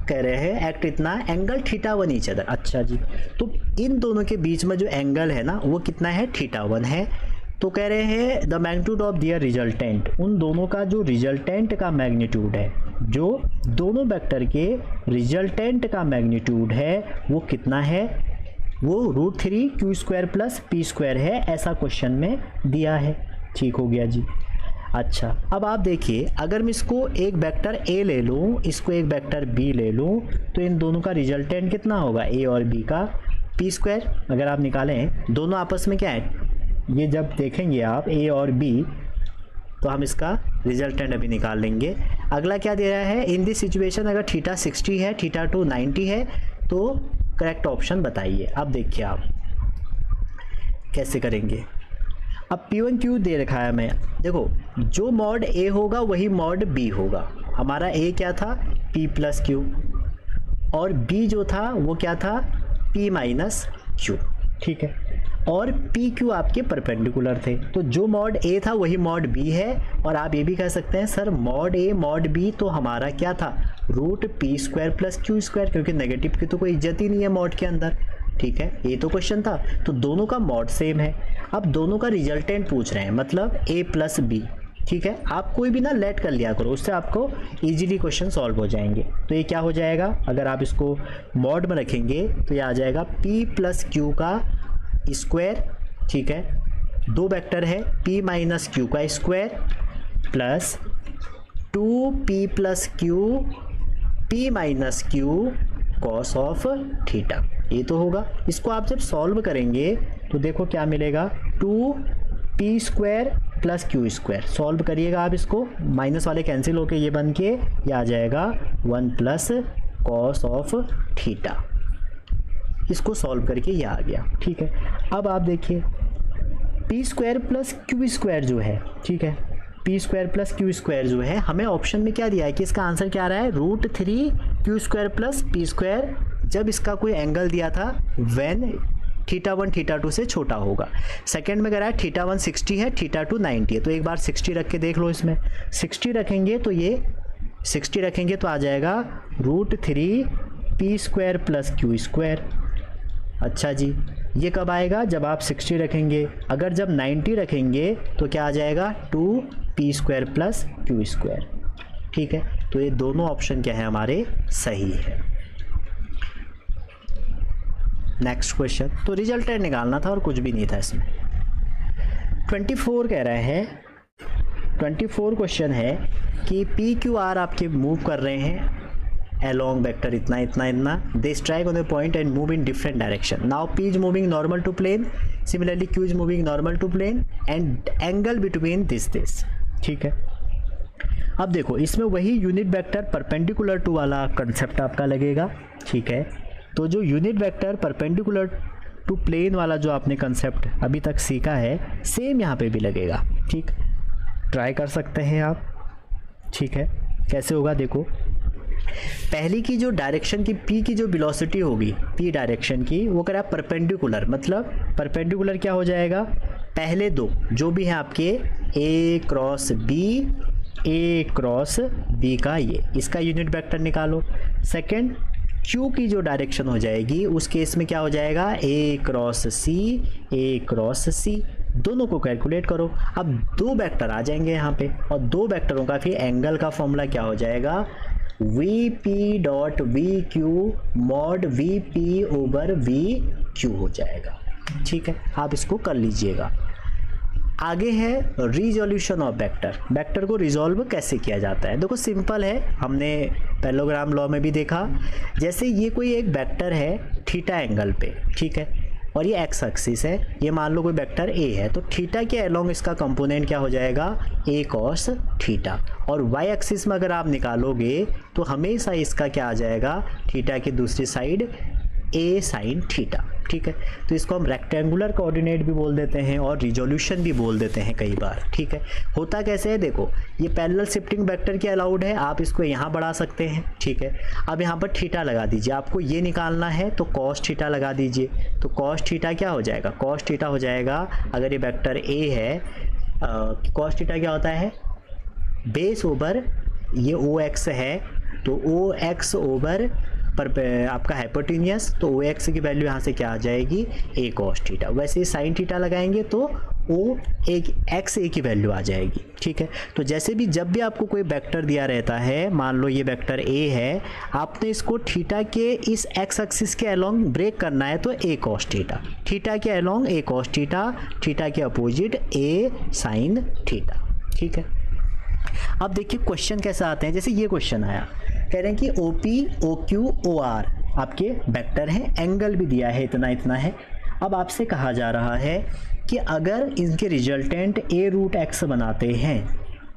कह रहे हैं एक्ट इतना एंगल θ1 ईच अदर। अच्छा जी, तो इन दोनों के बीच में जो एंगल है ना वो कितना है, θ1 है। तो कह रहे हैं the magnitude of their resultant, उन दोनों का जो रिजल्टेंट का मैग्नीट्यूड है, जो दोनों वेक्टर के रिजल्टेंट का मैग्नीट्यूड है वो कितना है, वो √3Q² प्लस P² है, ऐसा क्वेश्चन में दिया है। ठीक हो गया जी। अच्छा, अब आप देखिए, अगर मैं इसको एक वेक्टर A ले लूँ, इसको एक वेक्टर B ले लूँ, तो इन दोनों का रिजल्टेंट कितना होगा, A और B का P²। अगर आप निकालें, दोनों आपस में क्या है, ये जब देखेंगे आप A और B, तो हम इसका रिजल्टेंट अभी निकाल लेंगे। अगला क्या दे रहा है, इन दिस सिचुएशन अगर θ 60 है, θ2 90 है, तो करेक्ट ऑप्शन बताइए। अब देखिए आप कैसे करेंगे। अब P1 Q दे रखा है मैं, देखो जो मॉड A होगा वही मॉड B होगा। हमारा A क्या था, P प्लस Q, और B जो था वो क्या था, P माइनस Q। ठीक है, और पी क्यू आपके परपेंडिकुलर थे, तो जो मॉड ए था वही मॉड बी है। और आप ये भी कह सकते हैं sir mod A mod B तो हमारा क्या था, root P square plus Q square, क्योंकि नेगेटिव की तो कोई इज्जत ही नहीं है मॉड के अंदर। ठीक है, ये तो क्वेश्चन था, तो दोनों का मॉड सेम है। अब दोनों का रिजल्टेंट पूछ रहे हैं, मतलब ए प्लस बी। ठीक है, आप कोई भी ना लेट कर लिया करो, उससे आपको इजीली क्वेश्चन सॉल्व हो जाएंगे। तो ये क्या हो जाएगा, अगर आप इसको मॉड में रखेंगे तो ये आ जाएगा p प्लस क्यू का स्क्वायर। ठीक है, दो वेक्टर है p माइनस क्यू का square plus 2p plus Q p minus Q cos of theta, ये तो होगा। इसको आप जब सॉल्व करेंगे तो देखो क्या मिलेगा, 2p square plus Q square. Solve करिएगा आप इसको, माइनस वाले कैंसिल होके ये बन के ये आ जाएगा 1 प्लस कॉस ऑफ थीटा। इसको सॉल्व करके ये आ गया। ठीक है, अब आप देखिए p square plus Q square जो है, ठीक है, p square plus Q square जो है, हमें ऑप्शन में क्या दिया है कि इसका आंसर क्या आ रहा है, √3 Q square plus p square, जब इसका कोई एंगल दिया था व्हेन θ1 θ2 से छोटा होगा। सेकंड में कह रहा है θ1 60 है, θ2 90 है, तो एक बार 60 रख के देख लो। इसमें 60 रखेंगे तो ये 60 रखेंगे तो आ जाएगा √3 p square plus Q square. अच्छा जी, ये कब आएगा, जब आप 60 रखेंगे। अगर जब 90 रखेंगे तो क्या आ जाएगा, 2p square plus Q square. ठीक है, तो ये दोनों ऑप्शन क्या है हमारे, सही है। नेक्स्ट क्वेश्चन, तो रिजल्टेंट निकालना था और कुछ भी नहीं था इसमें। 24 कह रहा है, 24 क्वेश्चन है कि पी क्यू आर आपके मूव कर रहे हैं along वेक्टर इतना इतना इतना, they strike on a point and move in different direction. Now P is moving normal to plane, similarly Q is moving normal to plane and angle between this. ठीक है, अब देखो इसमें वही यूनिट वेक्टर परपेंडिकुलर टू वाला concept आपका लगेगा। ठीक है, तो जो unit vector perpendicular to plane वाला जो आपने कंसेप्ट अभी तक सीखा है, सेम यहाँ पे भी लगेगा। ठीक, ट्राई कर सकते हैं आप। ठीक है, कैसे होगा देखो, पहली की जो डायरेक्शन की p की जो वेलोसिटी होगी, p डायरेक्शन की, वो कह रहा है परपेंडिकुलर, मतलब परपेंडिकुलर क्या हो जाएगा, पहले दो जो भी हैं आपके a क्रॉस b का ये, इसका यूनिट वेक्टर निकालो। सेकंड Q की जो डायरेक्शन हो जाएगी उस केस में क्या हो जाएगा, a क्रॉस c, दोनों को कैलकुलेट करो। अब दो वेक्टर आ जाएंगे यहाँ पे, और दो वेक्टरों का फिर एंगल का फॉर्मूला क्या हो जाएगा, vp dot vq mod vp over vq हो जाएगा। ठीक है, आप इसको कर लीजिएगा। आगे है रिजोल्यूशन ऑफ वेक्टर, वेक्टर को रिजॉल्व कैसे किया जाता है। देखो सिंपल है, हमने पैरेललोग्राम लॉ में भी देखा। जैसे ये कोई एक वेक्टर है थीटा एंगल पे, ठीक है, और ये एक्स एक्सिस है, ये मान लो कोई वेक्टर ए है, तो थीटा के अलोंग इसका कंपोनेंट क्या हो जाएगा, ए कॉस थीटा, और वाई एक्सिस में अगर आप निकालोगे तो हमेशा इसका क्या आ जाएगा, थीटा की दूसरी साइड ए साइन थीटा। ठीक है, तो इसको हम रेक्टेंगुलर कोऑर्डिनेट भी बोल देते हैं और रिजोल्यूशन भी बोल देते हैं कई बार। ठीक है, होता कैसे है, देखो ये पैरेलल शिफ्टिंग वेक्टर की अलाउड है, आप इसको यहाँ बढ़ा सकते हैं। ठीक है, अब यहाँ पर थीटा लगा दीजिए, आपको ये निकालना है तो कॉस थीटा लगा दीजिए, तो कॉस थीटा क्या हो जाएगा, कॉस थीटा हो जाएगा, अगर ये वेक्टर ए है, कॉस थीटा क्या होता है, बेस ओवर ये ओ एक्स है, तो ओ एक्स ओवर पर आपका हाइपोटेनियस, तो ओ एक्स की वैल्यू यहाँ से क्या आ जाएगी, ए कॉस थीटा। वैसे ही साइन थीटा लगाएंगे तो ओ एक एक्स ए की वैल्यू आ जाएगी। ठीक है, तो जैसे भी जब भी आपको कोई वेक्टर दिया रहता है, मान लो ये वेक्टर ए है, आपने इसको थीटा के इस एक्स एक्सिस के अलोंग ब्रेक करना है तो ए कॉस थीटा, थीटा के अलोंग ए कॉस थीटा, थीटा के अपोजिट ए साइन थीटा। ठीक है, अब देखिए क्वेश्चन कैसे आते हैं। जैसे ये क्वेश्चन आया, कह रहे हैं कि OP OQ OR आपके वेक्टर हैं, एंगल भी दिया है इतना इतना है। अब आपसे कहा जा रहा है कि अगर इनके रिजल्टेंट a√x बनाते हैं,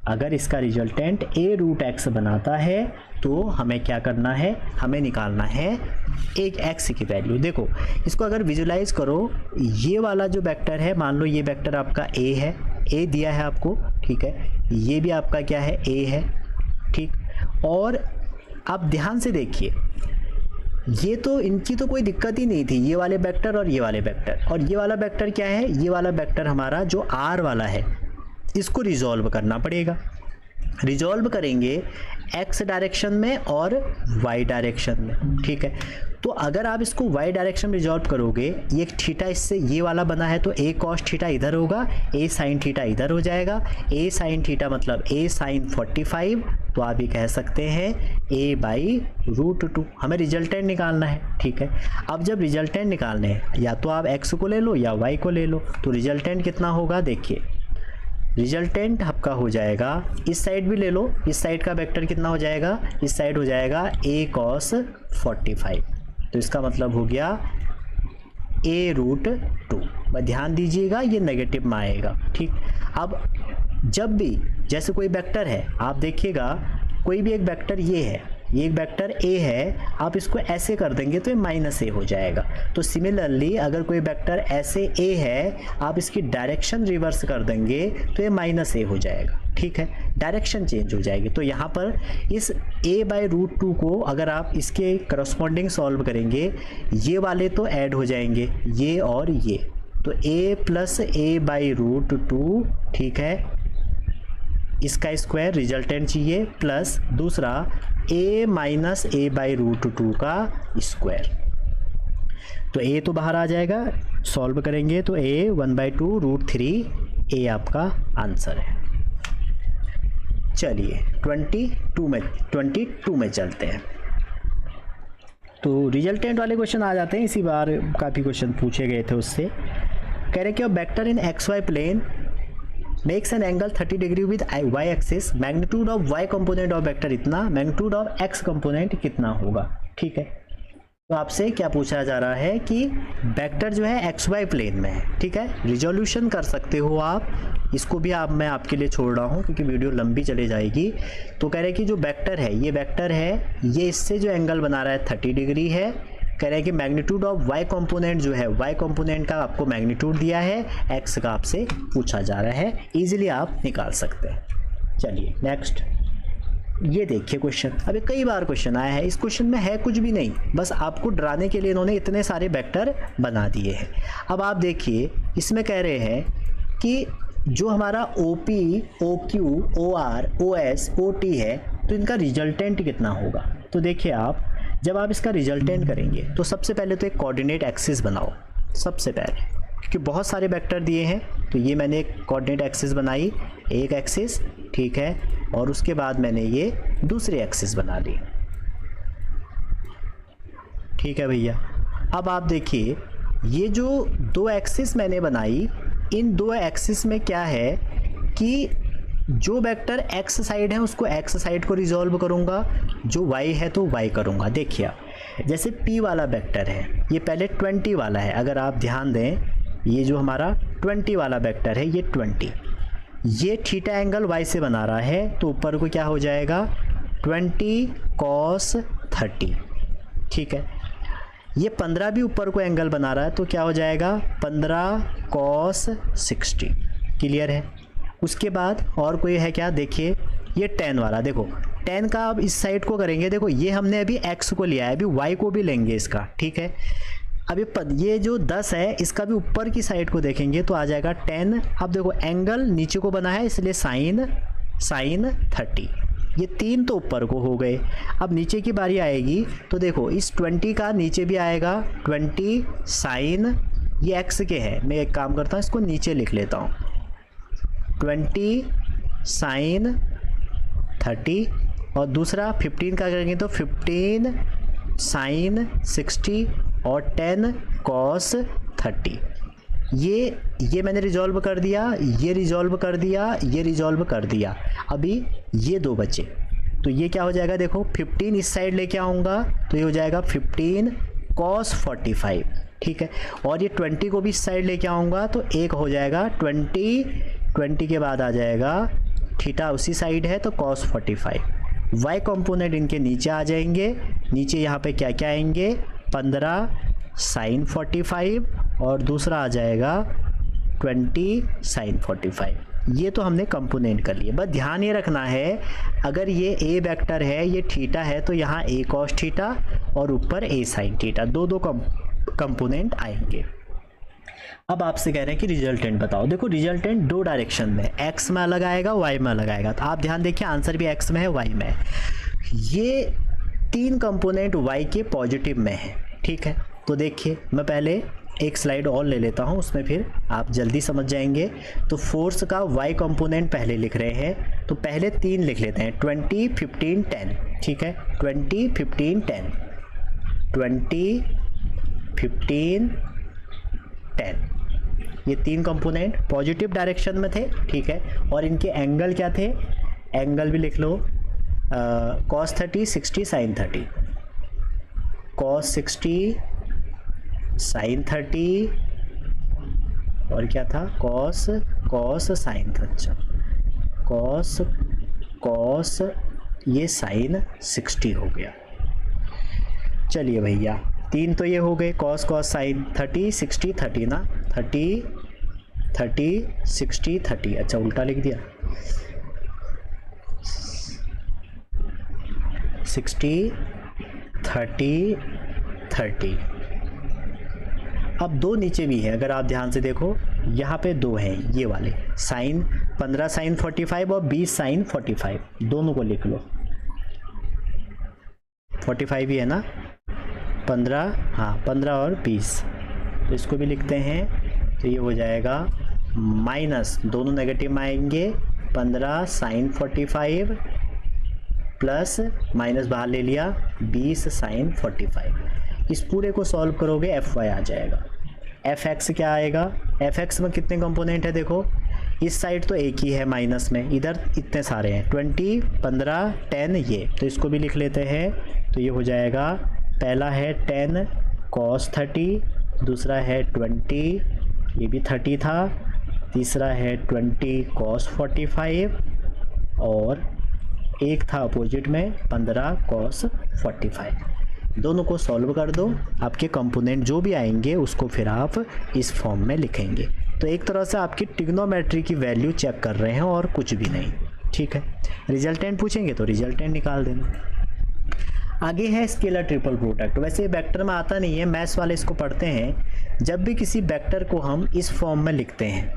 अगर इसका रिजल्टेंट a√x बनाता है तो हमें क्या करना है, हमें निकालना है एक x की वैल्यू। देखो इसको अगर विजुलाइज करो, ये वाला जो वेक्टर है, मान लो ये वेक्टर आपका a है, a दिया है आपको, ठीक है, ये भी आपका क्या है, a है। ठीक, और आप ध्यान से देखिए, ये तो इनकी तो कोई दिक्कत ही नहीं थी, ये वाले वेक्टर और ये वाले वेक्टर। और ये वाला वेक्टर क्या है, ये वाला वेक्टर हमारा जो r वाला है इसको रिजॉल्व करना पड़ेगा। रिजॉल्व करेंगे x डायरेक्शन में और y डायरेक्शन में, ठीक है। तो अगर आप इसको y डायरेक्शन में रिजॉल्व करोगे, ये थीटा इससे ये वाला बना है तो a cos थीटा इधर होगा, a sin थीटा इधर हो जाएगा। a sin थीटा मतलब a sin 45, तो आप ये कह सकते हैं a/√2। हमें रिजल्टेंट निकालना है, ठीक है। अब जब रिजल्टेंट निकालने हैं या तो आप x को ले लो या y को ले लो, तो रिजल्टेंट कितना होगा देखिए, रिजल्टेंट आपका हो जाएगा, इस साइड भी ले लो, इस साइड का वेक्टर कितना हो जाएगा, इस साइड हो जाएगा a cos 45, तो इसका मतलब हो गया a√2। बस ध्यान दीजिएगा ये नेगेटिव में आएगा, ठीक। अब जब भी जैसे कोई वेक्टर है, आप देखिएगा कोई भी एक वेक्टर ये है, ये एक वेक्टर a है, आप इसको ऐसे कर देंगे तो ये -a हो जाएगा। तो सिमिलरली अगर कोई वेक्टर ऐसे a है, आप इसकी डायरेक्शन रिवर्स कर देंगे तो ये -a हो जाएगा, ठीक है, डायरेक्शन चेंज हो जाएगी। तो यहाँ पर इस a/√2 को अगर आप इसके करस्पॉन्डिंग सॉल्व करेंगे, ये वाले तो ऐड हो जाएंगे, ये और ये, तो a + a/√2, ठीक है, इसका स्क्वायर रिजल्टेंट चाहिए, प्लस दूसरा a - a/√2 का स्क्वायर। तो a तो बाहर आ जाएगा, सॉल्व करेंगे तो a 1/2√3 a आपका आंसर है। चलिए 22 में चलते हैं। तो रिजल्टेंट वाले क्वेश्चन आ जाते हैं, इसी बार काफ़ी क्वेश्चन पूछे गए थे उससे। कह रहे कि vector in XY plane makes an angle 30 degree with y axis, magnitude of y component of vector इतना, मैग्नीट्यूड ऑफ x कंपोनेंट कितना होगा, ठीक है। तो आपसे क्या पूछा जा रहा है कि वेक्टर जो है XY प्लेन में है, ठीक है। रिजोल्यूशन कर सकते हो आप, इसको भी मैं आपके लिए छोड़ रहा हूँ क्योंकि वीडियो लंबी चली जाएगी। तो कह रहे हैं कि जो वेक्टर है, ये वेक्टर है, ये इससे जो एंगल बना रहा है 30 डिग्री है। कह रहे हैं कि मैग्नीट्यूड ऑफ y कंपोनेंट जो है, y कंपोनेंट का आपको मैग्नीट्यूड दिया है, x का आपसे पूछा जा रहा है, इजीली आप निकाल सकते हैं। चलिए नेक्स्ट, ये देखिए क्वेश्चन। अभी कई बार क्वेश्चन आया है, इस क्वेश्चन में है कुछ भी नहीं, बस आपको डराने के लिए इन्होंने इतने सारे वेक्टर बना दिए हैं। अब आप देखिए, इसमें कह रहे हैं कि जो हमारा OP, OQ, OR, OS, OT है, तो इनका रिजल्टेंट कितना होगा। तो देखिए आप, जब आप इसका रिजल्टेंट करेंगे तो सबसे पहले तो एक कोऑर्डिनेट एक्सिस बनाओ, सबसे पहले, क्योंकि बहुत सारे वेक्टर दिए हैं। तो ये मैंने एक कोऑर्डिनेट एक्सिस बनाई, एक एक्सिस, ठीक है, और उसके बाद मैंने ये दूसरी एक्सिस बना ली, ठीक है भैया। अब आप देखिए, ये जो दो एक्सिस मैंने बनाई, इन दो एक्सिस में क्या है कि जो वेक्टर x साइड है उसको x साइड को रिजॉल्व करूँगा, जो y है तो y करूँगा। देखिए जैसे p वाला वेक्टर है, ये पहले 20 वाला है, अगर आप ध्यान दें, ये जो हमारा 20 वाला वेक्टर है, ये 20, ये थीटा एंगल y से बना रहा है, तो ऊपर को क्या हो जाएगा 20 cos 30, ठीक है। ये 15 भी ऊपर को एंगल बना रहा है, तो क्या हो जाएगा 15 cos 60, क्लियर है। उसके बाद और कोई है क्या, देखिए ये 10 वाला, देखो 10 का अब इस साइड को करेंगे, देखो ये हमने अभी x को लिया है, अभी y को भी लेंगे इसका, ठीक है। अभी ये जो 10 है, इसका भी ऊपर की साइड को देखेंगे तो आ जाएगा 10। अब देखो एंगल नीचे को बना है, इसलिए साइन 30, ये 3 तो ऊपर को हो गए। अब नीचे की बारी आएगी, तो देखो इस 20 का नीचे भी आएगा 20 साइन, ये x के है, मैं एक काम करता हूँ, इसको नीचे लिख लेता हूँ, 20 साइन 30, और दूसरा 15 का करेंगे तो 15 साइन 60 और 10 cos 30। ये मैंने रिजॉल्व कर दिया, ये रिजॉल्व कर दिया, ये रिजॉल्व कर दिया। अभी ये दो बचे, तो ये क्या हो जाएगा, देखो 15 इस साइड लेके आऊँगा तो ये हो जाएगा 15 cos 45, ठीक है। और ये 20 को भी इस साइड लेके आऊँगा तो एक हो जाएगा 20 के बाद आ जाएगा थीटा उसी साइड है तो cos 45। y कंपोनेंट इनके नीचे आ जाएंगे, नीचे यहाँ पे क्या क्या आएंगे 15 साइन 45 और दूसरा आ जाएगा 20 साइन 45। ये तो हमने कंपोनेंट कर लिए। बस ध्यान ये रखना है, अगर ये ए वेक्टर है, ये थीटा है, तो यहाँ ए कॉस थीटा और ऊपर ए साइन थीटा, दो कंपोनेंट आएंगे। अब आपसे कह रहे हैं कि रिजल्टेंट बताओ। देखो रिजल्टेंट दो डायरेक्शन में, एक्स में अलग आएगा, वाई में अलग आएगा। तो आप ध्यान देखिए, आंसर भी एक्स में है, वाई में है। ये तीन कंपोनेंट वाई के पॉजिटिव में है, ठीक है। तो देखिए मैं पहले एक स्लाइड और ले लेता हूँ, उसमें फिर आप जल्दी समझ जाएंगे। तो फोर्स का वाई कंपोनेंट पहले लिख रहे हैं, तो पहले तीन लिख लेते हैं, 20 15 10, ठीक है। 20 15 10, 20 15 10, ये तीन कंपोनेंट पॉजिटिव डायरेक्शन में थे, ठीक है। और इनके एंगल क्या थे, एंगल भी लिख लो, cos 30 60 sin 30, cos 60 sin 30, और क्या था, cos sin, अच्छा cos ये sin 60 हो गया। चलिए भैया, तीन तो ये हो गए, cos sin 30 60 30 ना, 30 60 30, अच्छा उल्टा लिख दिया, 60 30 30। अब दो नीचे भी हैं, अगर आप ध्यान से देखो, यहाँ पे दो हैं, ये वाले साइन 15 साइन 45 और 20 साइन 45, दोनों को लिख लो। 45 ही है ना, 15, हाँ 15 और 20, तो इसको भी लिखते हैं। तो ये हो जाएगा माइनस, दोनों नेगेटिव में आएंगे, 15 साइन 45 प्लस माइनस बाहर ले लिया, 20 साइन 45। इस पूरे को सॉल्व करोगे एफ वाई आ जाएगा। एफ एक्स क्या आएगा, एफ एक्स में कितने कंपोनेंट है देखो, इस साइड तो एक ही है माइनस में, इधर इतने सारे हैं, 20 15 10 ये, तो इसको भी लिख लेते हैं। तो ये हो जाएगा, पहला है 10 cos 30, दूसरा है 20, ये भी 30 था, तीसरा है 20 cos 45, और एक था अपोजिट में 15 cos 45। दोनों को सॉल्व कर दो, आपके कंपोनेंट जो भी आएंगे उसको फिर आप इस फॉर्म में लिखेंगे। तो एक तरह से आपकी ट्रिग्नोमेट्री की वैल्यू चेक कर रहे हैं और कुछ भी नहीं, ठीक है। रिजल्टेंट पूछेंगे तो रिजल्टेंट निकाल देना। आगे है स्केलर ट्रिपल प्रोडक्ट। वैसे वेक्टर में आता नहीं है, मैथ्स वाले इसको पढ़ते हैं। जब भी किसी वेक्टर को हम इस फॉर्म में लिखते हैं,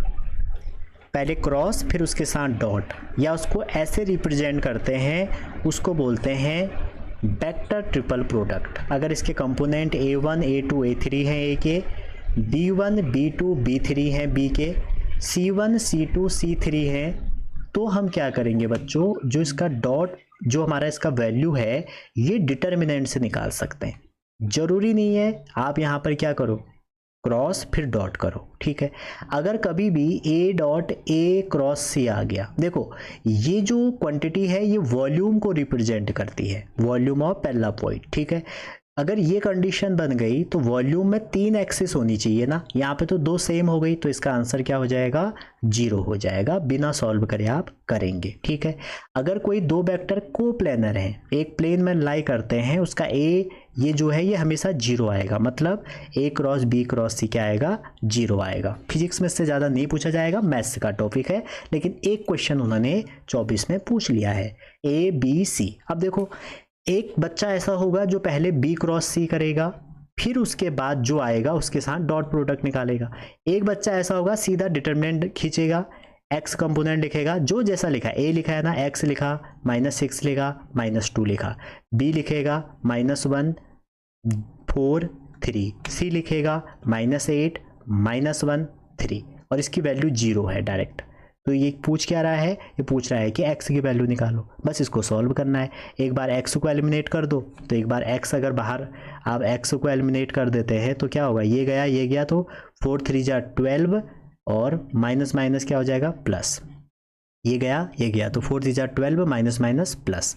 पहले क्रॉस फिर उसके साथ डॉट, या उसको ऐसे रिप्रेजेंट करते हैं, उसको बोलते हैं वेक्टर ट्रिपल प्रोडक्ट। अगर इसके कंपोनेंट A1 A2 A3 हैं A के, B1 B2 B3 हैं B के, C1 C2 C3 हैं, तो हम क्या करेंगे बच्चों, जो इसका डॉट, जो हमारा इसका वैल्यू है, ये डिटर्मिनेंट से निकाल सकते हैं। जरूरी नहीं है आप यहाँ पर क्या करो, क्रॉस फिर डॉट करो, ठीक है। अगर कभी भी A dot A cross C आ गया, देखो ये जो क्वांटिटी है ये वॉल्यूम को रिप्रेजेंट करती है, वॉल्यूम ऑफ पहला पॉइंट, ठीक है। अगर ये कंडीशन बन गई तो वॉल्यूम में 3 एक्सिस होनी चाहिए ना, यहाँ पे तो 2 सेम हो गई, तो इसका आंसर क्या हो जाएगा, 0 हो जाएगा, बिना सॉल्व करे आप करेंगे, ठीक है। अगर कोई दो वेक्टर कोप्लेनर हैं, एक प्लेन में लाई करते हैं, उसका ए ये जो है ये हमेशा 0 आएगा, मतलब A cross B cross C क्या आएगा, 0 आएगा। फिजिक्स में इससे ज़्यादा नहीं पूछा जाएगा, मैथ्स का टॉपिक है, लेकिन एक क्वेश्चन उन्होंने 24 में पूछ लिया है, A B C। अब देखो एक बच्चा ऐसा होगा जो पहले B क्रॉस C करेगा, फिर उसके बाद जो आएगा उसके साथ डॉट प्रोडक्ट निकालेगा। एक बच्चा ऐसा होगा सीधा डिटर्मिनेंट खींचेगा, x कंपोनेंट लिखेगा, जो जैसा लिखा है, A लिखा है ना, x लिखा, -6 लिखा, -2 लिखा, B लिखेगा -1 4 3, C लिखेगा -8 -1 3, और इसकी वैल्यू 0 है डायरेक्ट। तो ये पूछ क्या रहा है, ये पूछ रहा है कि x की वैल्यू निकालो, बस इसको सॉल्व करना है। एक बार x को एलिमिनेट कर दो, तो एक बार x अगर बाहर आप x को एलिमिनेट कर देते हैं तो क्या होगा, ये गया, तो 4 3 जा 12, और माइनस माइनस क्या हो जाएगा, प्लस, ये गया, तो 4 3 जा 12, माइनस माइनस प्लस,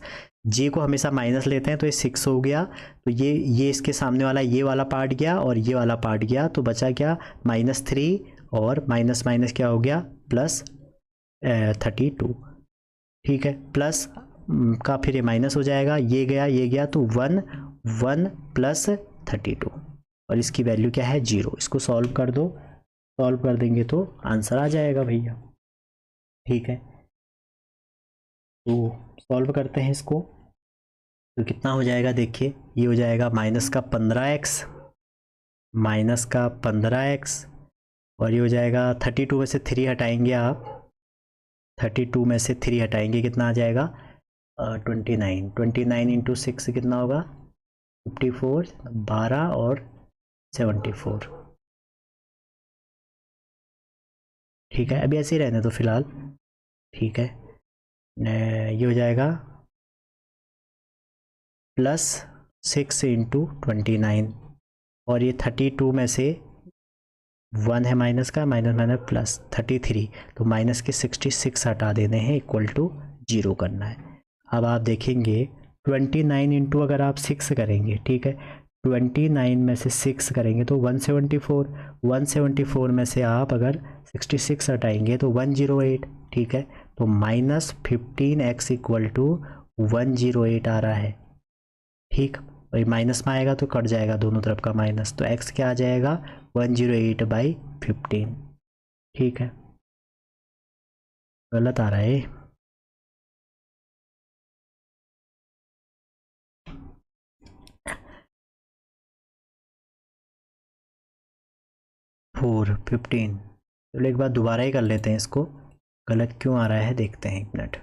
j को हमेशा माइनस लेते हैं, तो ये 6 हो गया, तो ये इसके सामने वाला ये वाला पार्ट गया और ये वाला पार्ट गया, तो बचा क्या, -3, और माइनस माइनस क्या हो गया, प्लस 32, ठीक है। प्लस का फिर ये माइनस हो जाएगा, ये गया, तो 1 प्लस 32, और इसकी वैल्यू क्या है, 0। इसको सॉल्व कर दो, सॉल्व कर देंगे तो आंसर आ जाएगा भैया। ठीक है, तो सॉल्व करते हैं इसको। तो कितना हो जाएगा देखिए, ये हो जाएगा -15x, -15x, और ये हो जाएगा 32 में से 3 हटाएंगे आप, 32 में से 3 हटाएंगे कितना आ जाएगा 29, 29 इंटू 6 कितना होगा 54, 12 और 74। ठीक है, अभी ऐसे ही रहने दो फिलहाल। ठीक है, ये हो जाएगा +6 इंटू 29, और ये 32 में से 1 है माइनस का, माइनस माइनस प्लस 33, तो माइनस के 66 हटा देने हैं, इक्वल टू 0 करना है। अब आप देखेंगे 29 इंटू अगर आप 6 करेंगे, ठीक है, 29 में से 6 करेंगे तो 174, 174 में से आप अगर 66 हटाएंगे तो 108। ठीक है, तो -15x इक्वल टू 108 आ रहा है। ठीक, और माइनस में आएगा तो कट जाएगा दोनों तरफ का माइनस, तो x क्या आ जाएगा 108/15। ठीक है, गलत आ रहा है। फोर 15, चलो एक बार दोबारा ही कर लेते हैं इसको, गलत क्यों आ रहा है देखते हैं, 1 मिनट।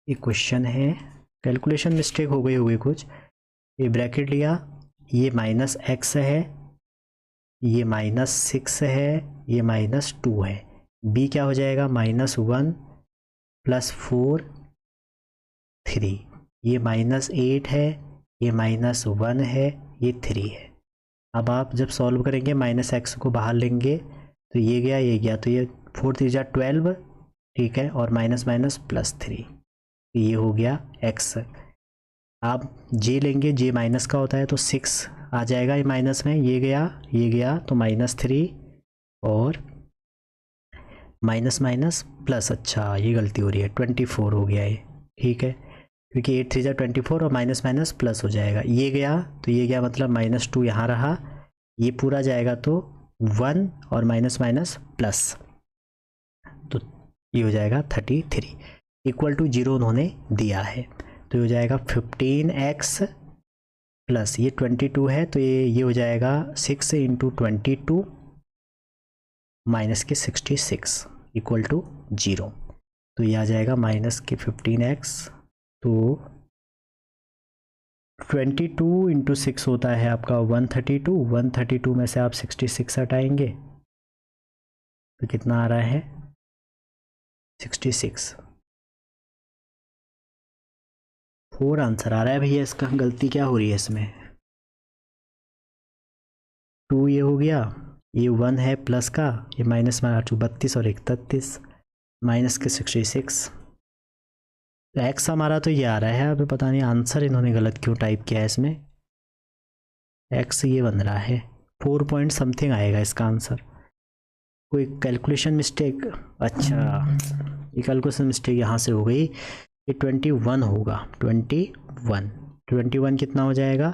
ये क्वेश्चन है, कैलकुलेशन मिस्टेक हो गई होगी कुछ। ये ब्रैकेट लिया, ये -x है, ये -6 है, ये -2 है, b क्या हो जाएगा -1 + 4 3, ये -8 है, ये -1 है, ये 3 है। अब आप जब सॉल्व करेंगे -x को बाहर लेंगे तो ये गया, ये गया, तो ये 4 3 जा 12। ठीक है, और माइनस माइनस +3, ये हो गया x। आप j लेंगे, j माइनस का होता है तो 6 आ जाएगा ये माइनस में, ये गया, ये गया, तो -3 और माइनस माइनस प्लस, अच्छा ये गलती हो रही है, 24 हो गया ये। ठीक है, क्योंकि 8 3 जा 24 और माइनस माइनस प्लस हो जाएगा, ये गया तो ये गया, मतलब -2 यहाँ रहा, ये पूरा जाएगा तो 1 और माइनस माइनस प्लस, तो ये हो जाएगा 33 इक्वल टू 0 उन्होंने दिया है, तो ये हो जाएगा 15x प्लस ये 22 है, तो ये हो जाएगा 6 इंटू 22 माइनस के 66 इक्वल टू 0, तो ये आ जाएगा माइनस के 15x, तो 22 इंटू 6 होता है आपका 132, 132 में से आप 66 हटाएंगे तो कितना आ रहा है 66। 4 आंसर आ रहा है भैया इसका, गलती क्या हो रही है इसमें, 2 ये हो गया, ये 1 है प्लस का, ये माइनस में 32 और 31 माइनस के 66, तो एक्स हमारा तो ये आ रहा है। अब पता नहीं आंसर इन्होंने गलत क्यों टाइप किया है इसमें, एक्स ये बन रहा है 4 पॉइंट समथिंग आएगा इसका आंसर, कोई कैलकुलेशन मिस्टेक, अच्छा ये कैलकुलेशन मिस्टेक यहाँ से हो गई, ये 21 होगा, 21 कितना हो जाएगा,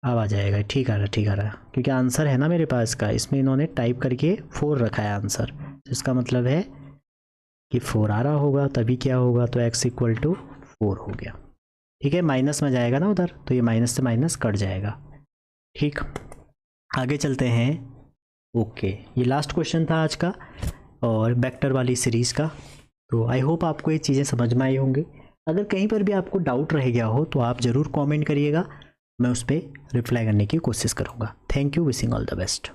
अब आ जाएगा, ठीक आ रहा, ठीक आ रहा, क्योंकि आंसर है ना मेरे पास का, इसमें इन्होंने टाइप करके 4 रखा है आंसर, तो इसका मतलब है कि 4 आ रहा होगा, तभी क्या होगा, तो x इक्वल टू 4 हो गया। ठीक है, माइनस में जाएगा ना उधर, तो ये माइनस से माइनस कट जाएगा। ठीक, आगे चलते हैं। ओके, ये लास्ट क्वेश्चन था आज का और वेक्टर वाली सीरीज़ का, तो आई होप आपको ये चीज़ें समझ में आई होंगी। अगर कहीं पर भी आपको डाउट रह गया हो तो आप ज़रूर कमेंट करिएगा, मैं उस पर रिप्लाई करने की कोशिश करूँगा। Thank you, wishing all the best.